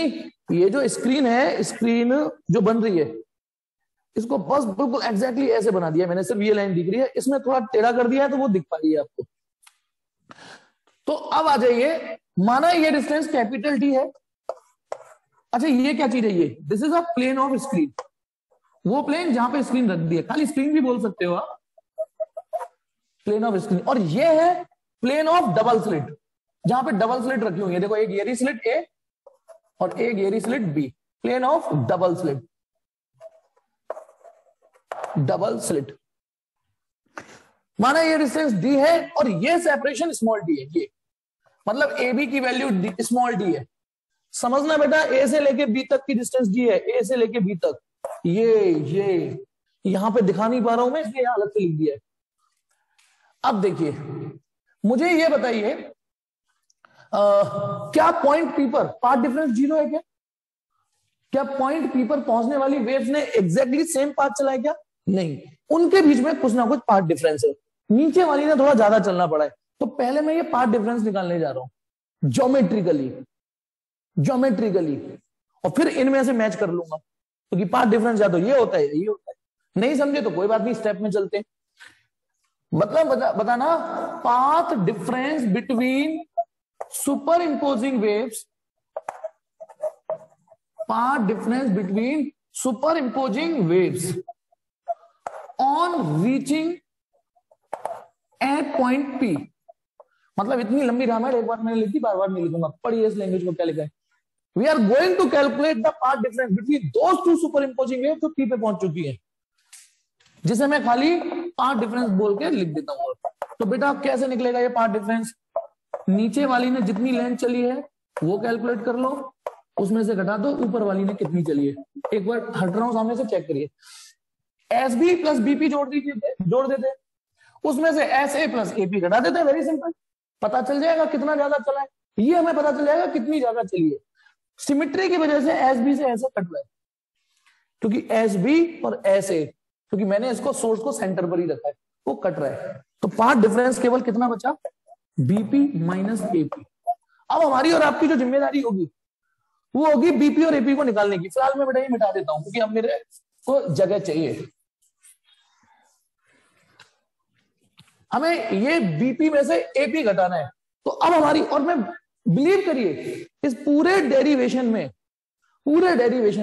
ये जो स्क्रीन है, स्क्रीन जो बन रही है, इसको बस बिल्कुल एग्जैक्टली ऐसे बना दिया मैंने, सिर्फ ये लाइन दिख रही है, इसमें थोड़ा टेढ़ा कर दिया है तो वो दिख पा रही है आपको। तो अब आ जाइए, माना ये डिस्टेंस कैपिटल टी है। अच्छा ये क्या चीज है, ये this is a plane of screen, वो प्लेन जहां पे स्क्रीन रख दी है, खाली स्क्रीन भी बोल सकते हो आप, प्लेन ऑफ स्क्रीन। और ये है प्लेन ऑफ डबल स्लिट, जहां पे डबल स्लिट रखी हुई है, देखो एक येरी स्लिट ए और एक येरी slit B, plane of double slit, double slit. माना ये डिस्टेंस डी है और ये सेपरेशन स्मॉल डी है, ये मतलब ए बी की वैल्यू स्मॉल डी है। समझना बेटा, ए से लेके बी तक की डिस्टेंस डी है, ए से लेके बी तक, ये यहां पे दिखा नहीं पा रहा हूं मैं, इसलिए अलग से लिख दिया है। अब देखिए मुझे ये बताइए, क्या पॉइंट पी पर पाथ डिफरेंस 0 है क्या? क्या पॉइंट पी पर पहुंचने वाली वेव्स ने एग्जैक्टली सेम पाथ चला है क्या? नहीं, उनके बीच में कुछ ना कुछ पाथ डिफरेंस है। नीचे वाली ने थोड़ा ज्यादा चलना पड़ा है, तो पहले मैं ये पाथ डिफरेंस निकालने जा रहा हूं ज्योमेट्रिकली, और फिर इनमें से मैच कर लूंगा, क्योंकि पाथ डिफरेंस या तो ये होता है, ये होता है। नहीं समझे तो कोई बात नहीं, स्टेप में चलते हैं। मतलब बताना, path difference between superimposing waves, path difference between superimposing waves on reaching at point P. मतलब इतनी लंबी रामायण एक बार मैंने लिखी, बार बार नहीं लिखूंगा, पढ़िए इस लैंग्वेज को क्या लिखा है। We are going to calculate the path difference between those two superimposing waves जो पी पे पहुंच चुकी है, जिसे मैं खाली पाथ डिफरेंस बोल के लिख देता हूं। तो बेटा कैसे निकलेगा ये पाथ डिफरेंस? नीचे वाली ने जितनी लेंथ चली है वो कैलकुलेट कर लो, उसमें से घटा दो ऊपर वाली ने कितनी चली है। एक बार हट रहा हूं सामने से, चेक करिए। एस बी प्लस बीपी जोड़ देते, उसमें से एस ए प्लस एपी घटा देते, वेरी सिंपल, पता चल जाएगा कितना ज्यादा चला है। ये हमें पता चल जाएगा कितनी ज्यादा चली है। सिमिट्री की वजह से एस बी से ऐसे कट रहा है, क्योंकि एस बी और एस ए, क्योंकि मैंने इसको सोर्स को सेंटर पर ही रखा है, वो कट रहा है। तो पाथ डिफरेंस केवल कितना बचा? BP minus AP. अब हमारी और आपकी जो जिम्मेदारी होगी वो होगी बीपी और एपी को निकालने की। फिलहाल मैं बेटा ये मिटा देता हूं, क्योंकि अब मेरे को जगह चाहिए। हमें ये बीपी में से एपी घटाना है। तो अब हमारी, और मैं बिलीव करिए इस पूरे डेरिवेशन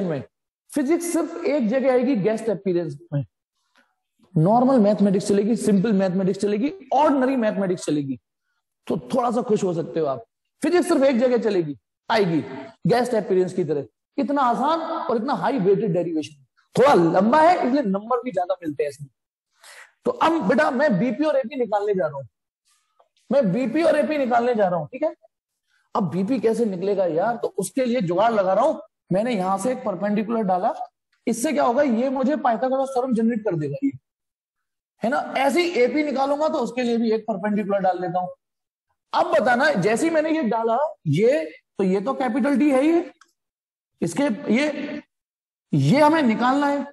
में फिजिक्स सिर्फ एक जगह आएगी, गेस्ट अपीयरेंस में। नॉर्मल मैथमेटिक्स चलेगी, सिंपल मैथमेटिक्स चलेगी, ऑर्डिनरी मैथमेटिक्स चलेगी, तो थोड़ा सा खुश हो सकते हो आप। फिजिक्स सिर्फ एक जगह चलेगी, आएगी गेस्ट अपीयरेंस की तरह। इतना आसान और इतना हाई वेटेड डेरिवेशन, थोड़ा लंबा है इसलिए नंबर भी ज्यादा मिलते हैं इसमें। तो अब बेटा मैं बीपी और एपी निकालने जा रहा हूं, ठीक है। अब बीपी कैसे निकलेगा यार? तो उसके लिए जुगाड़ लगा रहा हूं। मैंने यहां से एक परपेंडिकुलर डाला, इससे क्या होगा, ये मुझे पाइथागोरस थ्योरम जनरेट कर देगा, ये है ना। ऐसे ही एपी निकालूंगा तो उसके लिए भी एक परपेंडिकुलर डाल देता हूं। अब बताना, जैसे ही मैंने ये डाला, ये तो कैपिटल डी है ही है, इसके ये हमें निकालना है।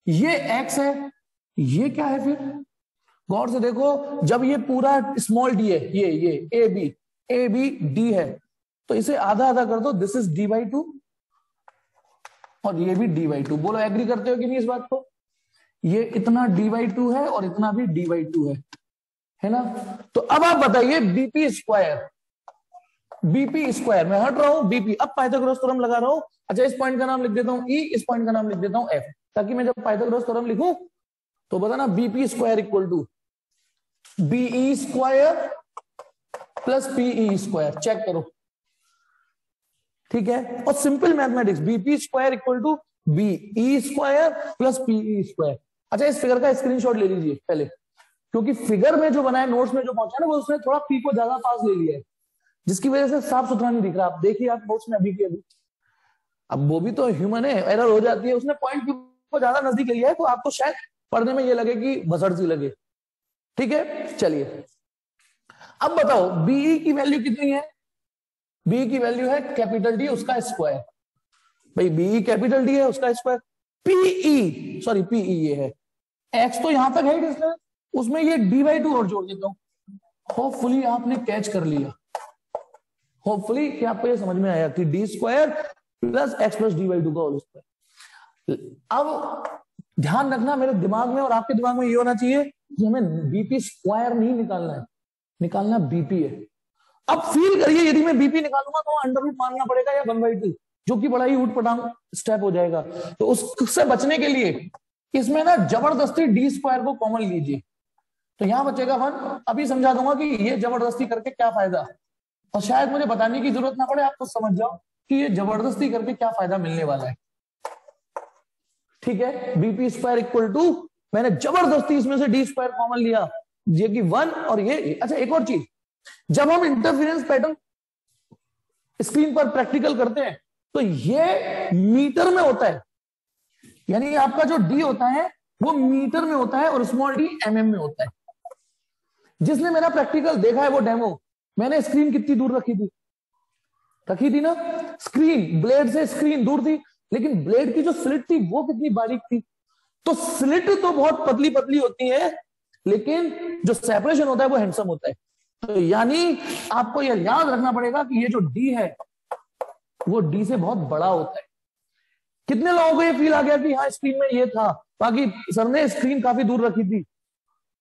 ये एक्स है, ये क्या है फिर? गौर से देखो, जब ये पूरा स्मॉल डी है, ये ए बी डी है, तो इसे आधा आधा कर दो, this is D by two और ये भी डी बाई टू। बोलो एग्री करते हो कि नहीं इस बात को? ये इतना डी बाई टू है और इतना भी डी बाई टू है ना। तो अब आप बताइए बीपी स्क्वायर मैं हट रहा हूं बीपी, अब पाइथागोरस थ्योरम लगा रहा हूं। अच्छा इस पॉइंट का नाम लिख देता हूं ई, इस पॉइंट का नाम लिख देता हूं एफ, ताकि मैं जब पाइथागोरस थ्योरम लिखूं तो बताना BP square equal to BE square plus PE square. Check करो, ठीक है। और simple mathematics, BP square equal to BE square plus PE square. अच्छा इस फिगर का स्क्रीनशॉट ले लीजिए पहले, क्योंकि फिगर में जो बनाया, नोट्स में जो पहुंचा ना, वो उसने थोड़ा पी को ज्यादा पास ले लिया है, जिसकी वजह से साफ सुथरा नहीं दिख रहा। आप देखिए, आप नोट्स में अभी अब वो भी तो ह्यूमन है, एरर हो जाती है। उसने पॉइंट पी को ज्यादा नजदीक ले लिया है, तो आपको शायद पढ़ने में ये लगे कि भसड़ सी लगे, ठीक है। चलिए अब बताओ बीई की वैल्यू कितनी है? बी की वैल्यू है कैपिटल डी, उसका स्क्वायर। भाई बीई कैपिटल डी है, उसका स्क्वायर। पीई ये है, एक्स तो यहां तक है डिस्टेंस, उसमें ये डी बाई टू और जोड़ देता हूं। होपफुली आपने कैच कर लिया, होपफुली कि आपको ये समझ में आया कि D square plus x plus D by two का होल स्क्वायर। अब ध्यान रखना, मेरे दिमाग में और आपके दिमाग में ये होना चाहिए कि हमें बीपी स्क्वायर नहीं निकालना है, निकालना बीपी है। अब फील करिए, यदि मैं बीपी निकालूंगा तो अंडर रूट मानना पड़ेगा या 1/2, जो कि बड़ा ही ऊट पटांग स्टेप हो जाएगा। तो उससे बचने के लिए इसमें ना जबरदस्ती डी स्क्वायर को कॉमन लीजिए, तो यहां बचेगा 1। अभी समझा दूंगा कि ये जबरदस्ती करके क्या फायदा, और शायद मुझे बताने की जरूरत ना पड़े, आप तो समझ जाओ कि ये जबरदस्ती करके क्या फायदा मिलने वाला है। ठीक है, बीपी स्क्वायर इक्वल टू, मैंने जबरदस्ती इसमें से डी स्क्वायर कॉमन लिया, ये कि 1 और ये। अच्छा एक और चीज, जब हम इंटरफेरेंस पैटर्न स्क्रीन पर प्रैक्टिकल करते हैं तो ये मीटर में होता है, यानी आपका जो डी होता है वो मीटर में होता है और स्मॉल डी एमएम में होता है। जिसने मेरा प्रैक्टिकल देखा है वो डेमो, मैंने स्क्रीन कितनी दूर रखी थी ना, स्क्रीन ब्लेड से स्क्रीन दूर थी, लेकिन ब्लेड की जो स्लिट थी वो कितनी बारीक थी। तो स्लिट तो बहुत पतली पतली होती है, लेकिन जो सेपरेशन होता है वो हैंडसम होता है। तो यानी आपको यह याद रखना पड़ेगा कि ये जो डी है वो डी से बहुत बड़ा होता है। कितने लोगों को ये फील आ गया कि हाँ स्क्रीन में ये था, बाकी सर ने स्क्रीन काफी दूर रखी थी।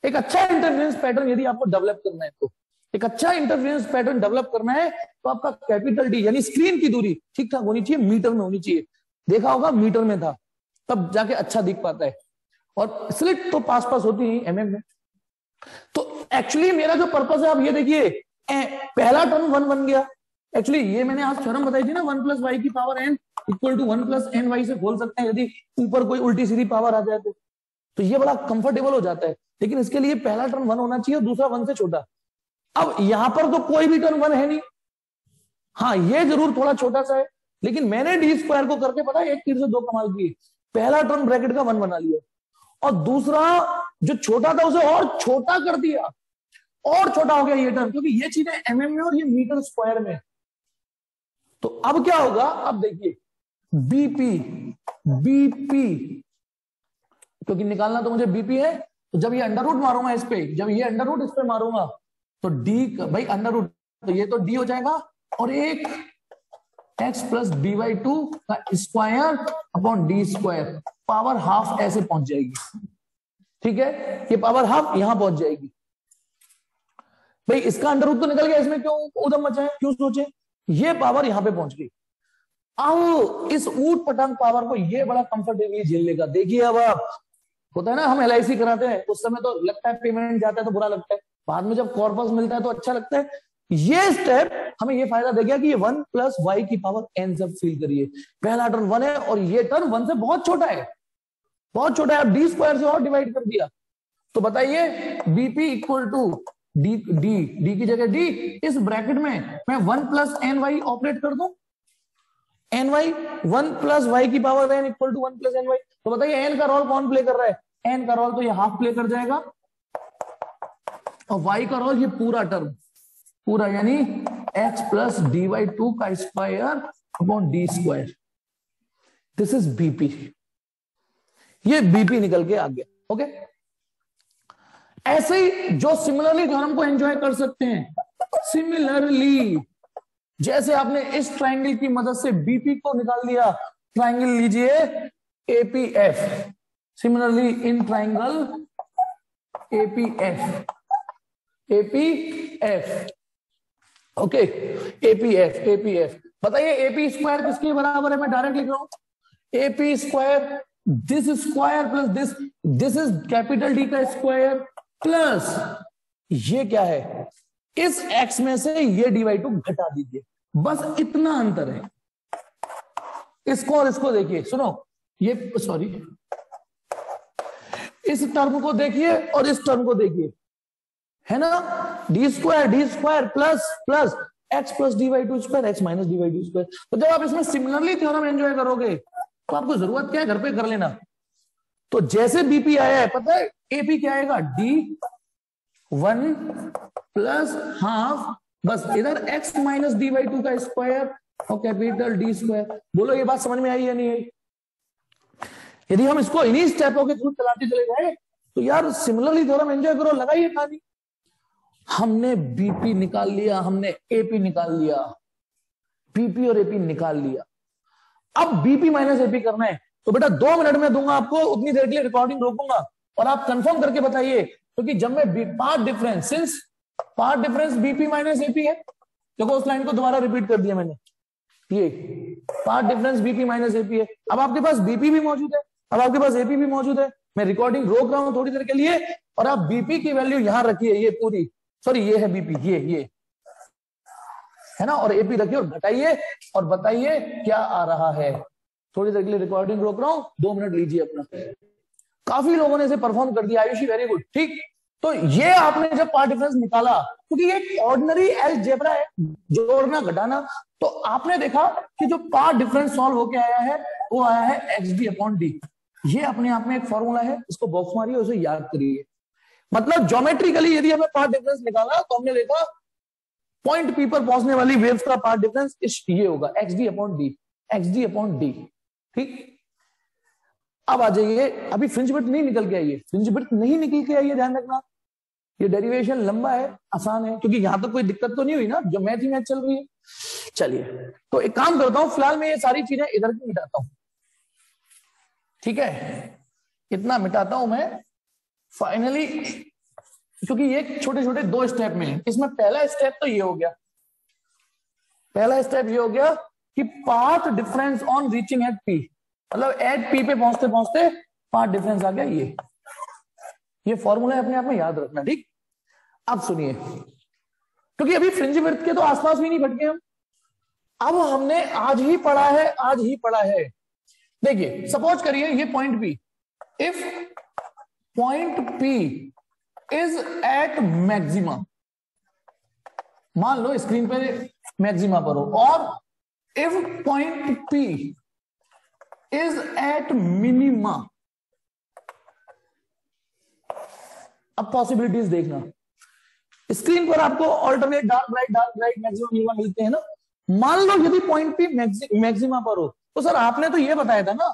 एक अच्छा इंटरफेरेंस पैटर्न यदि आपको डेवलप करना है, तो एक अच्छा इंटरफेरेंस पैटर्न डेवलप करना है तो आपका कैपिटल डी यानी स्क्रीन की दूरी ठीक ठाक होनी चाहिए, मीटर में होनी चाहिए। देखा होगा मीटर में था, तब जाके अच्छा दिख पाता है, और स्लिट तो पास होती है एमएम में। तो एक्चुअली मेरा जो पर्पस है, आप ये देखिए, पहला टर्म 1 बन गया। एक्चुअली ये मैंने आज थ्योरम बताई थी ना, 1 + y की power n equal to 1 + ny से खोल सकते हैं यदि ऊपर कोई उल्टी सीधी पावर आ जाए तो ये बड़ा कंफर्टेबल हो जाता है। लेकिन इसके लिए पहला टर्म 1 होना चाहिए और दूसरा 1 से छोटा। अब यहां पर तो कोई भी टर्म 1 है नहीं, हाँ ये जरूर थोड़ा छोटा सा है, लेकिन मैंने डी स्क्वायर को करके पता है एक तीर से दो कमाल किए। पहला टर्म ब्रैकेट का 1 बना लिया और दूसरा जो छोटा था उसे और छोटा कर दिया, और छोटा हो गया ये टर्म, क्योंकि ये चीजें एमएम में और ये मीटर स्क्वायर में। तो अब क्या होगा, अब देखिए बीपी क्योंकि निकालना तो मुझे बीपी है, तो जब ये अंडर रूट मारूंगा इस पे, जब ये अंडर रूट इस पे मारूंगा तो डी भाई अंडर रूट, तो ये तो डी हो जाएगा और एक x + dy2 का square upon D square, power half ऐसे पहुंच जाएगी। ठीक है, ये पावर हाफ यहां पहुंच जाएगी। भाई इसका अंडर रूट तो निकल गया, इसमें क्यों उधम मचा है, क्यों सोचे, ये पावर यहां पे पहुंच गई। अब इस ऊट पटांग पावर को ये बड़ा कंफर्टेबली झेल लेगा। देखिए अब आप, होता है ना हम LIC कराते हैं उस समय तो लगता है पेमेंट जाता है तो बुरा लगता है, बाद में जब कॉर्पस मिलता है तो अच्छा लगता है। ये स्टेप हमें ये फायदा दे गया कि ये 1 + y की पावर n सब फील करिए। पहला टर्म 1 है और ये टर्म 1 से बहुत छोटा है, बहुत छोटा है। अब डी स्क्वायर से और डिवाइड कर दिया तो बताइए बीपी इक्वल टू डी की जगह डी, इस ब्रैकेट में मैं 1 + ny ऑपरेट कर दूं, ny 1 + y की power n equal to 1 + ny। तो बताइए n का रोल कौन प्ले कर रहा है, n का रोल तो ये हाफ प्ले कर जाएगा और y का रोल ये पूरा टर्म पूरा, यानी x + dy2 का square upon D square. This is BP, ये बीपी निकल के आ गया। ओके, ऐसे ही जो सिमिलरली थ्योरम को एंजॉय कर सकते हैं, सिमिलरली जैसे आपने इस ट्राइंगल की मदद से बीपी को निकाल लिया, ट्राइंगल लीजिए APF. Similarly in triangle APF okay, APF बताइए एपी स्क्वायर किसके बराबर है, मैं डायरेक्ट लिख रहा हूं AP square this square plus this is capital D का स्क्वायर प्लस ये क्या है, इस x में से ये dy2 घटा दीजिए, बस इतना अंतर है। इसको और इसको देखिए, सुनो ये सॉरी इस टर्म को देखिए और इस टर्म को देखिए, है ना, D square plus x + dy2 square x - dy2 square. तो जब आप इसमें सिमिलरली थ्योरम एंजॉय करोगे तो आपको जरूरत क्या है, घर पे कर लेना। तो जैसे बीपी आया है पता है एपी क्या आएगा, d1 + हाफ, बस इधर x - dy2 का स्क्वायर और कैपिटल डी स्क्वायर। बोलो ये बात समझ में आई या नहीं आई? यदि हम इसको इन्हीं स्टेपों के थ्रू चलाते चले जाए तो यार सिमिलरली थ्योरम एंजॉय करो, लगाइए कहानी। हमने बीपी निकाल लिया, हमने एपी निकाल लिया, बीपी और एपी निकाल लिया। अब बीपी - एपी करना है तो बेटा 2 मिनट में दूंगा आपको, उतनी देर के लिए रिकॉर्डिंग रोकूंगा और आप कंफर्म करके बताइए, क्योंकि जब मैं पार्ट डिफरेंस बीपी - एपी है देखो उस लाइन को दोबारा रिपीट कर दिया मैंने, ये path difference BP minus AP है। अब आपके पास बीपी भी मौजूद है, अब आपके पास एपी भी मौजूद है। मैं रिकॉर्डिंग रोक रहा हूं थोड़ी देर के लिए, और आप बीपी की वैल्यू यहां रखिए, ये पूरी, सॉरी ये है बीपी, ये है ना, और एपी रखिए और घटाइए और बताइए क्या आ रहा है। थोड़ी देर के लिए रिकॉर्डिंग रोक रहा हूं, 2 मिनट लीजिए अपना। काफी लोगों ने इसे परफॉर्म कर दिया, आयुषी वेरी गुड, ठीक। तो ये आपने जब पार्ट डिफरेंस निकाला, क्योंकि ये एक ऑर्डिनरी अलजेब्रा है, जोड़ना घटाना, तो आपने देखा कि जो पार्ट डिफरेंस सॉल्व होके आया है वो आया है XD/D। ये अपने आप में एक फॉर्मूला है, इसको बॉक्स मारिए, उसे याद करिए। मतलब ज्योमेट्रिकली यदि हमें पार्ट डिफरेंस निकाला तो हमने देखा पॉइंट पी पर पहुंचने वाली वेव्स का पार्ट डिफरेंस ये होगा XD/D, ठीक। अब आ जाइए, अभी फ्रिंज विड्थ नहीं निकल के आई है, फ्रिंज विड्थ नहीं निकल के आई है, ध्यान रखना। ये डेरिवेशन लंबा है, आसान है, क्योंकि यहां तक कोई दिक्कत तो नहीं हुई ना, जो मैथ ही मैथ चल रही है। चलिए, तो एक काम करता हूं, फिलहाल मैं ये सारी चीजें इधर की मिटाता हूं, ठीक है, इतना मिटाता हूं मैं फाइनली, क्योंकि ये छोटे छोटे 2 स्टेप में है। इसमें पहला स्टेप तो ये हो गया, पहला स्टेप ये हो गया कि path difference on reaching at P, मतलब एट पी पे पहुंचते पहुंचते पाथ डिफरेंस आ गया। ये फॉर्मूला अपने आप में याद रखना, ठीक। अब सुनिए, क्योंकि अभी फ्रिंज विड्थ के तो आसपास भी नहीं भटके हम, अब हमने आज ही पढ़ा है। देखिए सपोज करिए ये point P, if point P is at maxima, मान लो स्क्रीन पे मैक्सिमा पर हो, और if point P is at minima. अब पॉसिबिलिटीज देखना, स्क्रीन पर आपको alternate dark bright maximum minima मिलते हैं ना। मान लो यदि पॉइंट पी मैक्सिमा पर हो, तो सर आपने तो ये बताया था ना,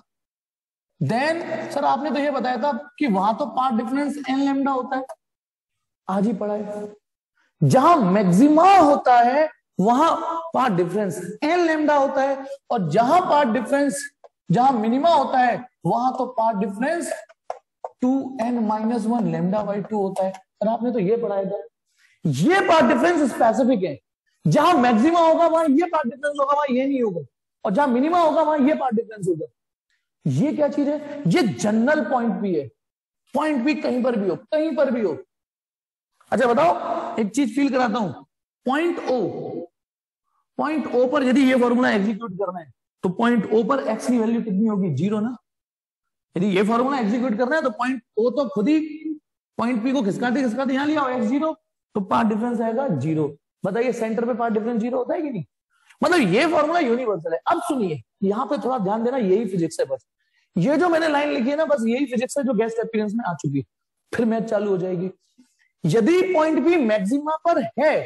सर आपने तो ये बताया था कि वहां तो पार्ट डिफरेंस एन लैम्डा होता है, आज ही पढ़ा है। जहां मैक्सिमा होता है वहां पार्ट डिफरेंस एन लैम्डा होता है, और जहां मिनिमा होता है वहां तो पार्ट डिफरेंस 2n-1 λ/2 होता है। सर आपने तो ये पढ़ाया था। ये पार्ट डिफरेंस स्पेसिफिक है, जहां मैक्सिमा होगा वहां ये पार्ट डिफरेंस होगा, वहां ये नहीं होगा, और जहां मिनिमा होगा वहां ये पार्ट डिफरेंस होगा। ये क्या चीज है? ये जनरल पॉइंट पी है, पॉइंट पी कहीं पर भी हो। अच्छा बताओ, एक चीज फील कराता हूं, पॉइंट ओ पर यदि ये फॉर्मूला एग्जीक्यूट करना है तो पॉइंट ओ पर एक्स की वैल्यू कितनी होगी? 0 ना। यदि ये फॉर्मूला एग्जीक्यूट करना है तो पॉइंट ओ तो खुद ही पॉइंट पी को खिसकाते यहां लिया x0, तो पार्ट डिफरेंस आएगा 0। बताइए सेंटर पे पार्ट डिफरेंस 0 होता है कि नहीं? मतलब ये फॉर्मूला यूनिवर्सल है। अब सुनिए, यहां पे थोड़ा ध्यान देना, यही फिजिक्स है बस। ये जो मैंने लाइन लिखी है ना, बस यही फिजिक्स है जो गेस्ट अपीयरेंस में आ चुकी है, फिर मैथ चालू हो जाएगी। यदि पॉइंट बी मैक्सिमा पर है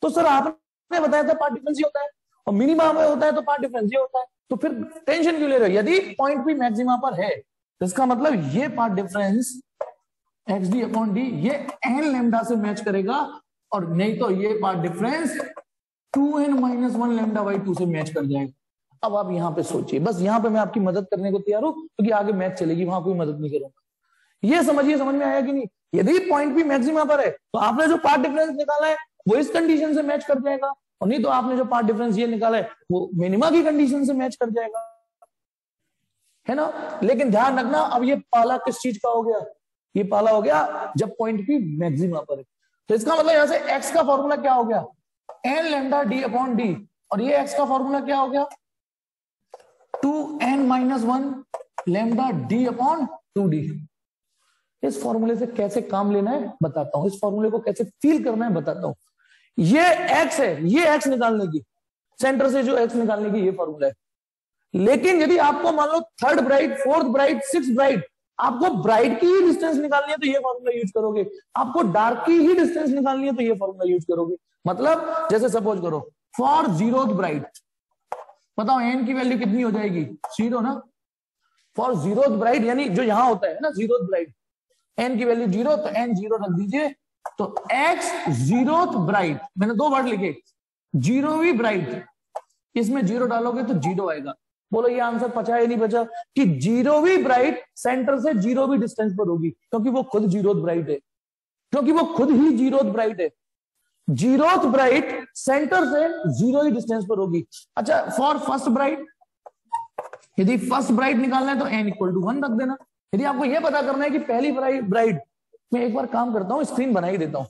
तो सर आपने बताया था पार्ट डिफरेंस होता है, और मिनिमा में होता है तो पार्ट डिफरेंस होता है, तो फिर टेंशन क्यों ले रहे हो? यदि पॉइंट बी मैक्सिमा पर है तो इसका मतलब ये पार्ट डिफरेंस XD/D ये n लैम्डा से मैच करेगा, और नहीं तो ये पार्ट डिफरेंस 2n-1 λ/2 से मैच कर जाएगा। अब आप यहां पे सोचिए, बस यहां पे मैं आपकी मदद करने को तैयार हूं, क्योंकि आगे मैच चलेगी, वहां कोई मदद नहीं करूंगा। ये समझिए, समझ में आया कि नहीं? यदि पॉइंट भी मैक्सिमा पर है तो आपने जो पार्ट डिफरेंस निकाला है वो इस कंडीशन से मैच कर जाएगा, और नहीं तो आपने जो पार्ट डिफरेंस ये निकाला है वो मिनिमा की कंडीशन से मैच कर जाएगा, है ना। लेकिन ध्यान रखना, अब ये पाला किस चीज का हो गया? ये पाला हो गया जब पॉइंट भी मैक्सिमा पर है। तो इसका मतलब यहां से x का फॉर्मूला क्या हो गया? n λD/D, और ये x का फॉर्मूला क्या हो गया? 2n-1 λD/2D। इस फॉर्मूले से कैसे काम लेना है बताता हूं, इस फॉर्मूले को कैसे फील करना है बताता हूं। ये x है, ये x निकालने की, सेंटर से जो x निकालने की ये फॉर्मूला है। लेकिन यदि आपको मान लो third bright, fourth bright, six bright, आपको ब्राइट की ही डिस्टेंस निकालनी है तो ये फॉर्मूला यूज करोगे, आपको डार्क की ही डिस्टेंस निकालनी है तो ये फॉर्मूला यूज करोगे। मतलब जैसे सपोज करो फॉर जीरोथ ब्राइट, बताओ n की वैल्यू कितनी हो जाएगी? 0 ना। फॉर जीरोथ ब्राइट, यानी जो यहां होता है ना जीरोथ ब्राइट, n की वैल्यू 0, तो n 0 रख दीजिए। तो x जीरोथ ब्राइट, मैंने 2 वर्ड लिखे, जीरोवी ब्राइट, इसमें 0 डालोगे तो 0 आएगा। बोलो ये आंसर बचा या नहीं बचा? कि जीरोवी ब्राइट सेंटर से जीरोवी डिस्टेंस पर होगी, क्योंकि वो खुद जीरोथ ब्राइट है, क्योंकि वो खुद ही जीरोथ ब्राइट है। जीरोथ ब्राइट सेंटर से 0 ही डिस्टेंस पर होगी। अच्छा, फॉर फर्स्ट ब्राइट, यदि फर्स्ट ब्राइट निकालना है तो n इक्वल टू 1 रख देना। यदि आपको यह पता करना है कि पहली ब्राइट, मैं एक बार काम करता हूं, स्क्रीन बना ही देता हूं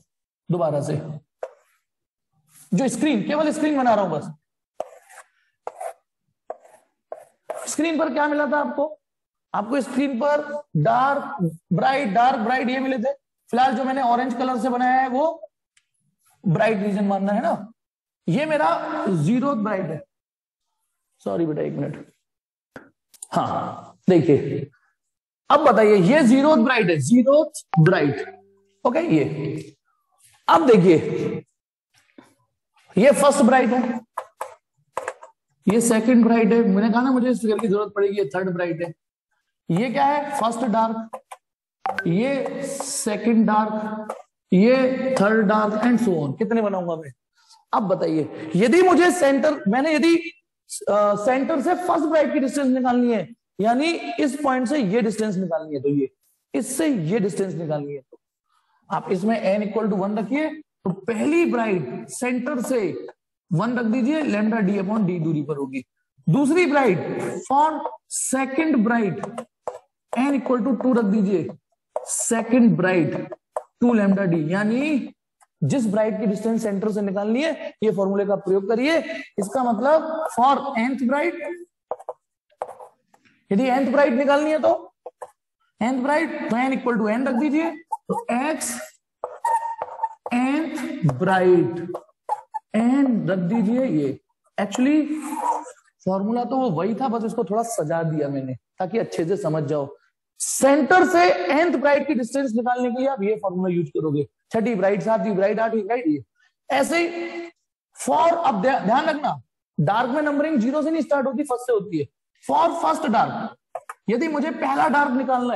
दोबारा से, जो स्क्रीन, केवल स्क्रीन बना रहा हूं बस। स्क्रीन पर क्या मिला था आपको स्क्रीन पर डार्क ब्राइट ये मिले थे। फिलहाल जो मैंने ऑरेंज कलर से बनाया है वो ब्राइट रीजन मानना है ना। ये मेरा जीरोथ ब्राइट है। सॉरी बेटा, 1 मिनट। हाँ देखिए, अब बताइए, ये जीरोथ ब्राइट है, जीरोथ ब्राइट, ओके। ये अब देखिए, ये फर्स्ट ब्राइट है, ये सेकंड ब्राइट है। मैंने कहा ना मुझे इस फिगर की जरूरत पड़ेगी। ये थर्ड ब्राइट है। ये क्या है? फर्स्ट डार्क, ये सेकंड डार्क, ये third dark and so on. कितने बनाऊंगा मैं? अब बताइए, यदि मुझे यदि सेंटर से फर्स्ट ब्राइट की डिस्टेंस निकालनी है, यानी इस पॉइंट से ये डिस्टेंस निकालनी है, तो ये इससे ये डिस्टेंस निकालनी है, तो आप इसमें n इक्वल टू 1 रखिए। तो पहली ब्राइट सेंटर से 1 रख दीजिए, लैम्डा d अपॉन d दूरी पर होगी। दूसरी bright for second bright n equal to 2 रख दीजिए, सेकंड ब्राइट 2 लैम्डा d, यानी जिस ब्राइट की डिस्टेंस सेंटर से निकालनी है, ये फॉर्मूले का प्रयोग करिए। इसका मतलब फॉर nth ब्राइट, यदि nth ब्राइट निकालनी है तो nth ब्राइट, तो n इक्वल टू n रख दीजिए, तो x nth ब्राइट n रख दीजिए। ये एक्चुअली फॉर्मूला तो वो वही था, बस इसको थोड़ा सजा दिया मैंने ताकि अच्छे से समझ जाओ। सेंटर से nth ब्राइट की डिस्टेंस निकालने के लिए आप ये फॉर्मूला यूज करोगे, 6ठी ब्राइट, 7वीं ब्राइट, 8वीं ब्राइट, ये ऐसे ही फॉर। अब ध्यान रखना, डार्क में नंबरिंग 0 से नहीं स्टार्ट होती, फर्स्ट से होती है। फॉर फर्स्ट डार्क, यदि मुझे पहला डार्क निकालना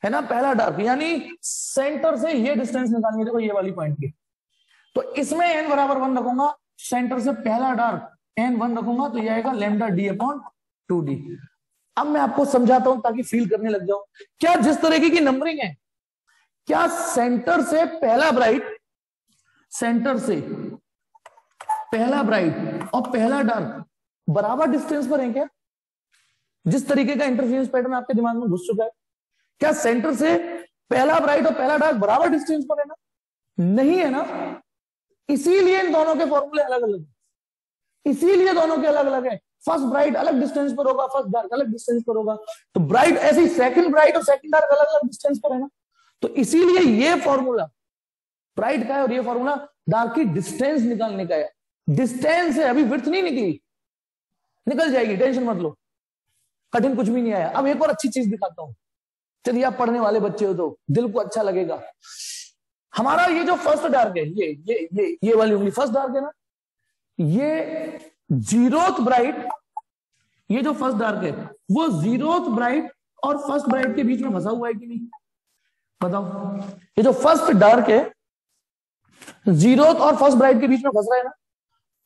है ना, पहला डार्क, यानी सेंटर से ये डिस्टेंस निकालनी है, देखो ये वाली पॉइंट की, तो इसमें n बराबर 1 रखूंगा। सेंटर से पहला डार्क n 1 रखूंगा, तो ये आएगा लैम्डा d अपॉन 2d। अब मैं आपको समझाता हूं ताकि फील करने लग जाओ। क्या जिस तरीके की नंबरिंग है, क्या सेंटर से पहला ब्राइट, सेंटर से पहला ब्राइट और पहला डार्क बराबर डिस्टेंस पर है क्या? जिस तरीके का इंटरफेरेंस पैटर्न आपके दिमाग में घुस चुका है, क्या सेंटर से पहला ब्राइट और पहला डार्क बराबर डिस्टेंस पर है ना? नहीं है ना। इसीलिए इन दोनों के फॉर्मूले अलग अलग है, इसीलिए दोनों के अलग अलग है। फर्स्ट ब्राइट अलग डिस्टेंस पर होगा, फर्स्ट डार्क अलग डिस्टेंस पर होगा, तो ब्राइट ऐसे ही सेकंड ब्राइट और सेकंड डार्क अलग अलग डिस्टेंस पर है ना। तो इसीलिए ये फॉर्मूला ब्राइट का है और ये फॉर्मूला डार्क की डिस्टेंस निकालने का है। डिस्टेंस है, अभी विड्थ नहीं निकली, निकल जाएगी, टेंशन मत लो, कठिन कुछ भी नहीं आया। अब एक और अच्छी चीज दिखाता हूं, चलिए आप पढ़ने वाले बच्चे हो तो दिल को अच्छा लगेगा। हमारा ये जो फर्स्ट डार्क है, ये वाली उंगली फर्स्ट डार्क है ना, ये जीरोथ ब्राइट, ये जो फर्स्ट डार्क है वो जीरोथ ब्राइट और फर्स्ट ब्राइट के बीच में फंसा हुआ है कि नहीं? बताओ, ये जो फर्स्ट डार्क है जीरोथ और फर्स्ट ब्राइट के बीच में फंस रहा है ना,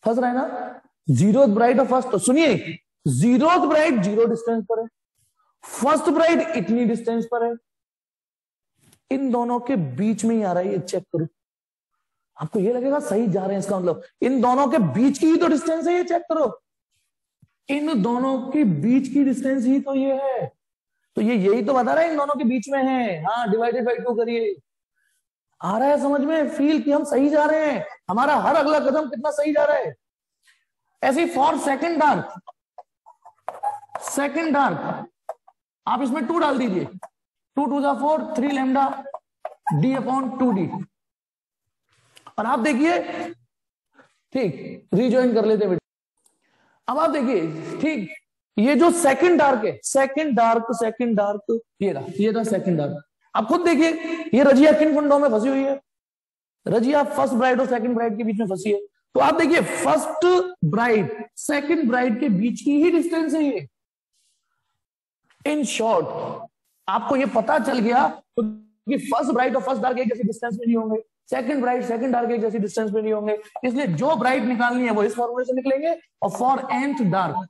फंस रहा है ना, जीरोथ ब्राइट और फर्स्ट। तो सुनिए, जीरोथ ब्राइट 0 डिस्टेंस पर है, फर्स्ट ब्राइट इतनी डिस्टेंस पर है, इन दोनों के बीच में ही आ रहा है, ये चेक करो। आपको ये लगेगा सही जा रहे हैं, इसका मतलब इन दोनों के बीच की ही तो डिस्टेंस है, ये चेक करो, इन दोनों के बीच की डिस्टेंस ही तो ये है। तो ये यही तो बता रहा है इन दोनों के बीच में है। हाँ, डिवाइडेड बाई 2 करिए। आ रहा है समझ में, फील कि हम सही जा रहे हैं, हमारा हर अगला कदम कितना सही जा रहा है। ऐसे for second dark, second dark आप इसमें 2 डाल दीजिए, 2 2 जा 4, 3 लैम्डा d अपॉन 2d। और आप देखिए, ठीक, रिजॉइन कर लेते बेटे। अब आप देखिए, ठीक, ये जो सेकंड डार्क है, सेकंड डार्क ये रहा सेकंड डार्क। आप खुद देखिए, ये रजिया किन कुंडों में फंसी हुई है? रजिया फर्स्ट ब्राइट और सेकंड ब्राइट के बीच में फंसी है। तो आप देखिए, फर्स्ट ब्राइट सेकंड ब्राइट के बीच की ही डिस्टेंस है ये। इन शॉर्ट आपको ये पता चल गया कि फर्स्ट ब्राइट और फर्स्ट डार्क एक जैसी डिस्टेंस में नहीं होंगे, सेकंड ब्राइट सेकंड डार्क एक जैसी डिस्टेंस में नहीं होंगे, इसलिए जो ब्राइट निकालनी है वो इस फॉर्मूले से निकलेंगे। और for nth dark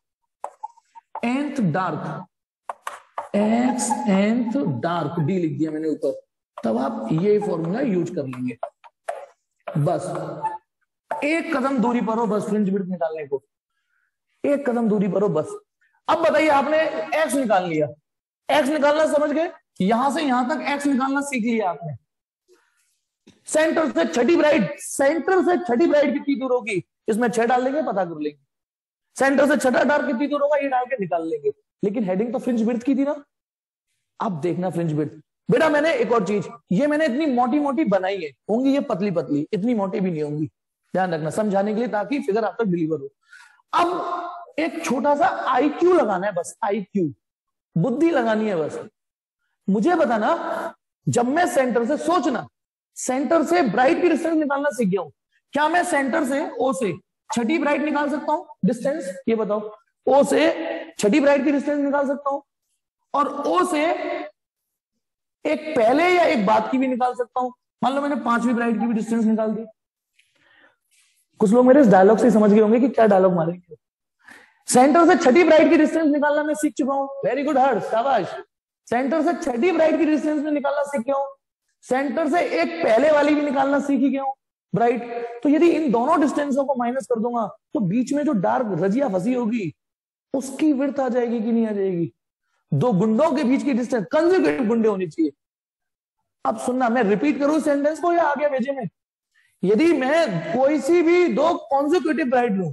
x nth dark d लिख दिया मैंने ऊपर, तब आप ये फॉर्मूला यूज कर लेंगे। बस एक कदम दूरी पर हो बस फ्रिंज विड्थ निकालने को, एक कदम दूरी पर हो बस। अब बताइए आपने एक्स निकाल लिया, एक्स निकालना समझ गए, यहां से यहां तक एक्स निकालना सीख लिया आपने। सेंटर से छठी ब्राइट, सेंटर से छठी ब्राइट कितनी दूर होगी, इसमें 6 डाल लेंगे पता कर लेंगे। सेंटर से छठा डार्क कितनी दूर होगा ये डाल के निकाल लेंगे। लेकिन हेडिंग तो फ्रिंज विड्थ की थी ना। अब देखना फ्रिंज विड्थ, बेटा मैंने एक और चीज, ये मैंने इतनी मोटी मोटी बनाई है, होंगी ये पतली पतली, इतनी मोटी भी नहीं होंगी, ध्यान रखना समझाने के लिए ताकि फिगर आप तक डिलीवर हो। अब एक छोटा सा आईक्यू लगाना है, बस आईक्यू, बुद्धि लगानी है बस। मुझे बताना, जब मैं सेंटर से, सोचना सेंटर से ब्राइट की डिस्टेंस निकालना सीख गया हूं, क्या मैं सेंटर से ओ से छठी ब्राइट निकाल सकता हूं डिस्टेंस, ये बताओ। ओ से छठी ब्राइट की डिस्टेंस निकाल सकता हूं, और ओ से एक पहले या एक बाद की भी निकाल सकता हूं। मान लो मैंने 5वीं ब्राइट की भी डिस्टेंस निकाल दी। कुछ लोग मेरे इस डायलॉग से समझ गए होंगे कि क्या डायलॉग मारेंगे। सेंटर से छठी ब्राइट की डिस्टेंस निकालना मैं सीख चुका हूं, वेरी गुड हर्ष, शाबाश। सेंटर से छठी ब्राइट की डिस्टेंस में निकालना सीख गया हूं, सेंटर से एक पहले वाली भी निकालना सीख ही गया हूं ब्राइट। तो यदि इन दोनों डिस्टेंसों को माइनस कर दूंगा तो बीच में जो डार्क रजिया फंसी होगी उसकी विड्थ आ जाएगी कि नहीं आ जाएगी। दो गुंडों के बीच की डिस्टेंस, कंसेक्यूटिव गुंडे होनी चाहिए। अब सुनना, मैं रिपीट करूं सेंटेंस को या आगे भेजे में। यदि मैं कोई सी भी दो कॉन्जिक्यूटिव ब्राइट लूं,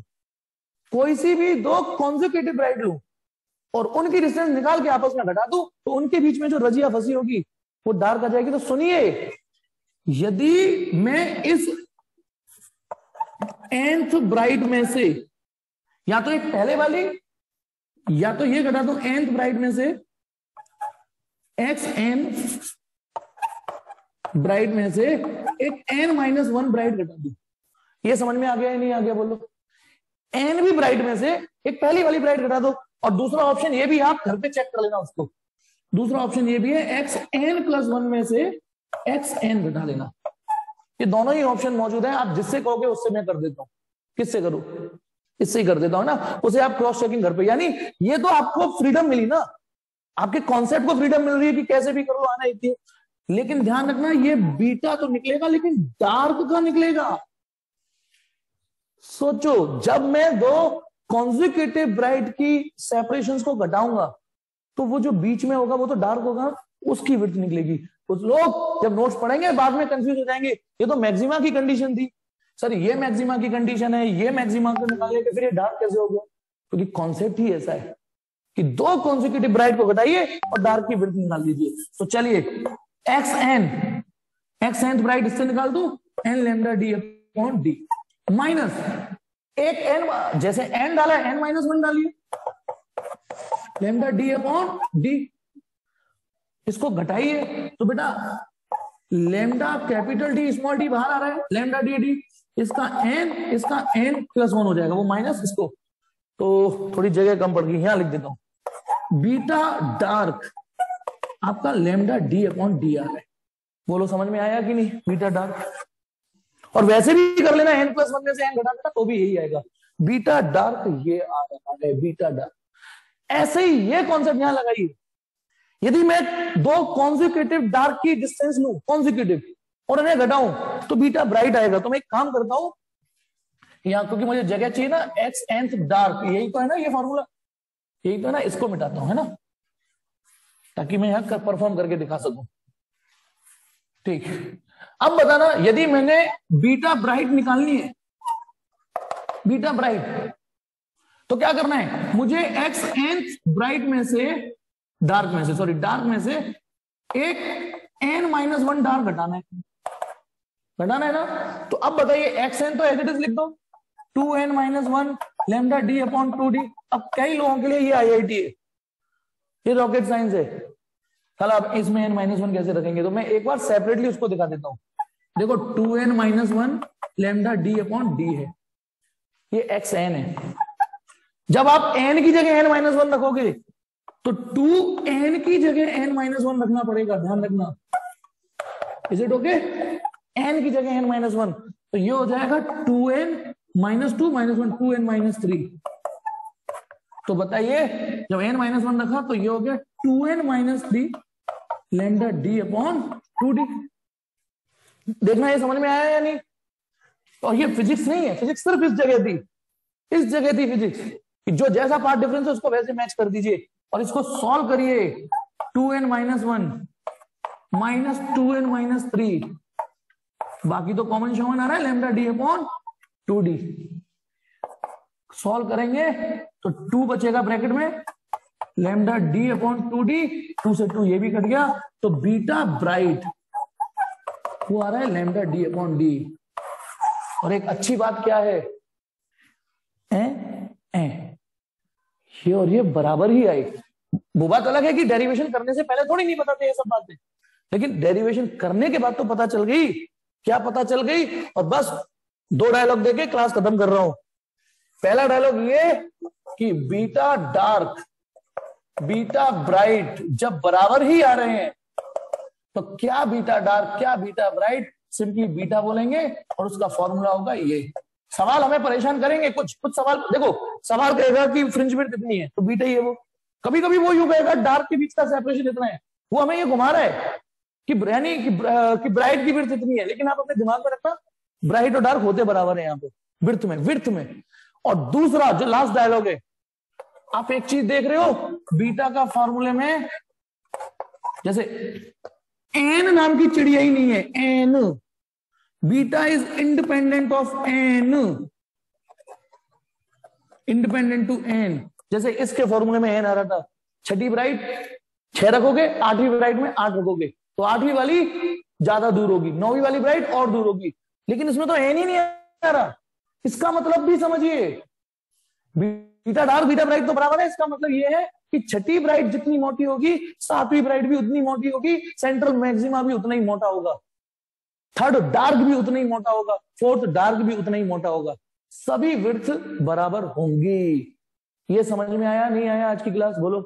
कोई सी भी दो कॉन्जिक्यूटिव ब्राइट लूं और उनकी डिस्टेंस निकाल के आपस में घटा दूं तो उनके बीच में जो रजिया फंसी होगी वो डार्क आ जाएगी। तो सुनिए, यदि मैं इस nth ब्राइट में से या तो एक पहले वाली या तो ये घटा दूं nth ब्राइट में से xn ब्राइट में से एक n-1 ब्राइट घटा दूं, ये समझ में आ गया या नहीं आ गया बोलो। n भी ब्राइट में से एक पहली वाली ब्राइट घटा दो, और दूसरा ऑप्शन ये भी आप घर पे चेक कर लेना उसको, दूसरा ऑप्शन ये भी है xn+1 में से xn घटा देना। ये दोनों ही ऑप्शन मौजूद है, आप जिससे कहोगे उससे मैं कर देता हूं। किससे करूं, इससे ही कर देता हूं ना, उसे आप क्रॉस चेकिंग घर पे, यानी ये तो आपको फ्रीडम मिली ना, आपके कॉन्सेप्ट को फ्रीडम मिल रही है कि कैसे भी करो, आना इतनी। लेकिन ध्यान रखना, ये बीटा तो निकलेगा लेकिन डार्क का निकलेगा। सोचो, जब मैं दो कॉन्जिक्यूटिव ब्राइट की सेपरेशंस को घटाऊंगा तो वो जो बीच में होगा वो तो डार्क होगा, उसकी विड्थ निकलेगी। कुछ लोग जब नोट्स पढ़ेंगे बाद में कंफ्यूज हो जाएंगे, ये तो मैक्सिमा की कंडीशन थी सर, ये मैक्सिमा की कंडीशन है, ये मैक्सिमा को निकालने के फिर ये डार्क कैसे हो गया। क्योंकि कॉन्सेप्ट ही ऐसा है कि दो कॉन्जिक्यूटिव ब्राइट को घटाइए और डार्क की विड्थ निकाल दीजिए। तो चलिए, एक्स ब्राइट इससे निकाल दू, n lambda d upon d minus एक n, जैसे n डाला n-1 डालिए, लैम्डा d अपॉन d, इसको घटाइए तो बेटा lambda capital D small d बाहर आ रहा है, लैम्डा d इसका n+1 हो जाएगा, वो माइनस इसको, तो थोड़ी जगह कम पड़ गई, यहां लिख देता हूं। बीटा डार्क आपका लैम्डा d अपॉन d आ रहा है, बोलो समझ में आया कि नहीं, बीटा डार्क। और वैसे भी कर लेना n+1 में से n घटा देना तो भी यही आएगा, बीटा डार्क ये आ रहा है, बीटा डार्क। ऐसे ही ये कॉन्सेप्ट यहां लगाइए, यदि मैं दो कॉन्जिक्यूटिव डार्क की डिस्टेंस लूं, कॉन्जिक्यूटिव, और इन्हें घटाऊं तो बीटा ब्राइट आएगा। तो मैं एक काम करता हूं यहां, क्योंकि मुझे जगह चाहिए ना, xnth डार्क, यही तो है ना ये फॉर्मूला, यही तो है ना, इसको मिटाता हूं है ना, ताकि मैं यहां परफॉर्म करके दिखा सकूं। ठीक, अब बताना, यदि मैंने बीटा ब्राइट निकालनी है, बीटा ब्राइट, तो क्या करना है, मुझे xnth ब्राइट में से, डार्क में से, सॉरी डार्क में से एक n-1 डार्क घटाना है, घटाना है ना। तो अब बताइए, xn तो एज इट इज लिख दो, 2n-1 lambda d upon 2d। अब कई लोगों के लिए ये IIT है, ये रॉकेट साइंस है, चल अब इसमें n-1 कैसे रखेंगे, तो मैं एक बार सेपरेटली उसको दिखा देता हूं। देखो 2n-1 lambda d upon d है, ये xn है। जब आप n की जगह n-1 रखोगे तो 2n की जगह n-1 रखना पड़ेगा, ध्यान रखना। इज इट ओके, n की जगह n-1, तो ये हो जाएगा 2n-2 2n-3। तो बताइए, जब n-1 रखा तो ये हो गया 2n-3 lambda d upon 2d। देखना ये समझ में आया या नहीं, और ये फिजिक्स नहीं है, फिजिक्स सिर्फ इस जगह थी, इस जगह थी फिजिक्स कि जो जैसा पार्ट डिफरेंस है उसको वैसे मैच कर दीजिए और इसको सॉल्व करिए। 2n-1 माइनस 2n-3, बाकी तो कॉमन शॉमन आ रहा है lambda D upon 2d। Solve करेंगे तो 2 बचेगा ब्रैकेट में, लैम्डा डी अपॉन 2d, 2 से 2 ये भी कट गया, तो बीटा ब्राइट वो आ रहा है लैम्डा डी अपॉन डी। और एक अच्छी बात क्या है, ये और ये बराबर ही आई। वो बात अलग है कि डेरिवेशन करने से पहले थोड़ी नहीं पता था ये सब बातें, लेकिन डेरिवेशन करने के बाद तो पता चल गई। क्या पता चल गई? और बस 2 डायलॉग देके क्लास खत्म कर रहा हूं। पहला डायलॉग ये कि बीटा डार्क बीटा ब्राइट जब बराबर ही आ रहे हैं तो क्या बीटा डार्क क्या बीटा ब्राइट, सिंपली बीटा बोलेंगे और उसका फॉर्मूला होगा ये। सवाल हमें परेशान करेंगे, कुछ सवाल देखो, सवाल कहेगा कि फ्रिंज विड्थ कितनी है तो बीटा ही है वो। कभी कभी वो यूं कहेगा डार्क के बीच का सेपरेशन इतना है, वो हमें ये घुमा रहा है कि यानी कि ब्राइट की विड्थ इतनी है, लेकिन आप अपने दिमाग में रखना ब्राइट और डार्क होते बराबर है यहाँ पे विड्थ में। और दूसरा जो लास्ट डायलॉग है, आप एक चीज देख रहे हो बीटा का फॉर्मूले में, जैसे एन नाम की चिड़िया ही नहीं है, N, beta is independent of N, independent to N. जैसे इसके फॉर्मूले में एन आ रहा था, छठी ब्राइट 6 रखोगे, 8वीं ब्राइट में 8 रखोगे तो 8वीं वाली ज्यादा दूर होगी, 9वीं वाली ब्राइट और दूर होगी, लेकिन इसमें तो एन ही नहीं आ रहा। इसका मतलब भी समझिए, बीटा डार्क बीटा ब्राइट तो बराबर है, इसका मतलब ये है कि छठी ब्राइट जितनी मोटी होगी 7वीं ब्राइट भी उतनी मोटी होगी, सेंट्रल मैक्सिमा भी उतना ही मोटा होगा, थर्ड डार्क भी उतना ही मोटा होगा, फोर्थ डार्क भी उतना ही मोटा होगा, सभी विड्थ बराबर होंगी। ये समझ में आया नहीं आया आज की क्लास? बोलो।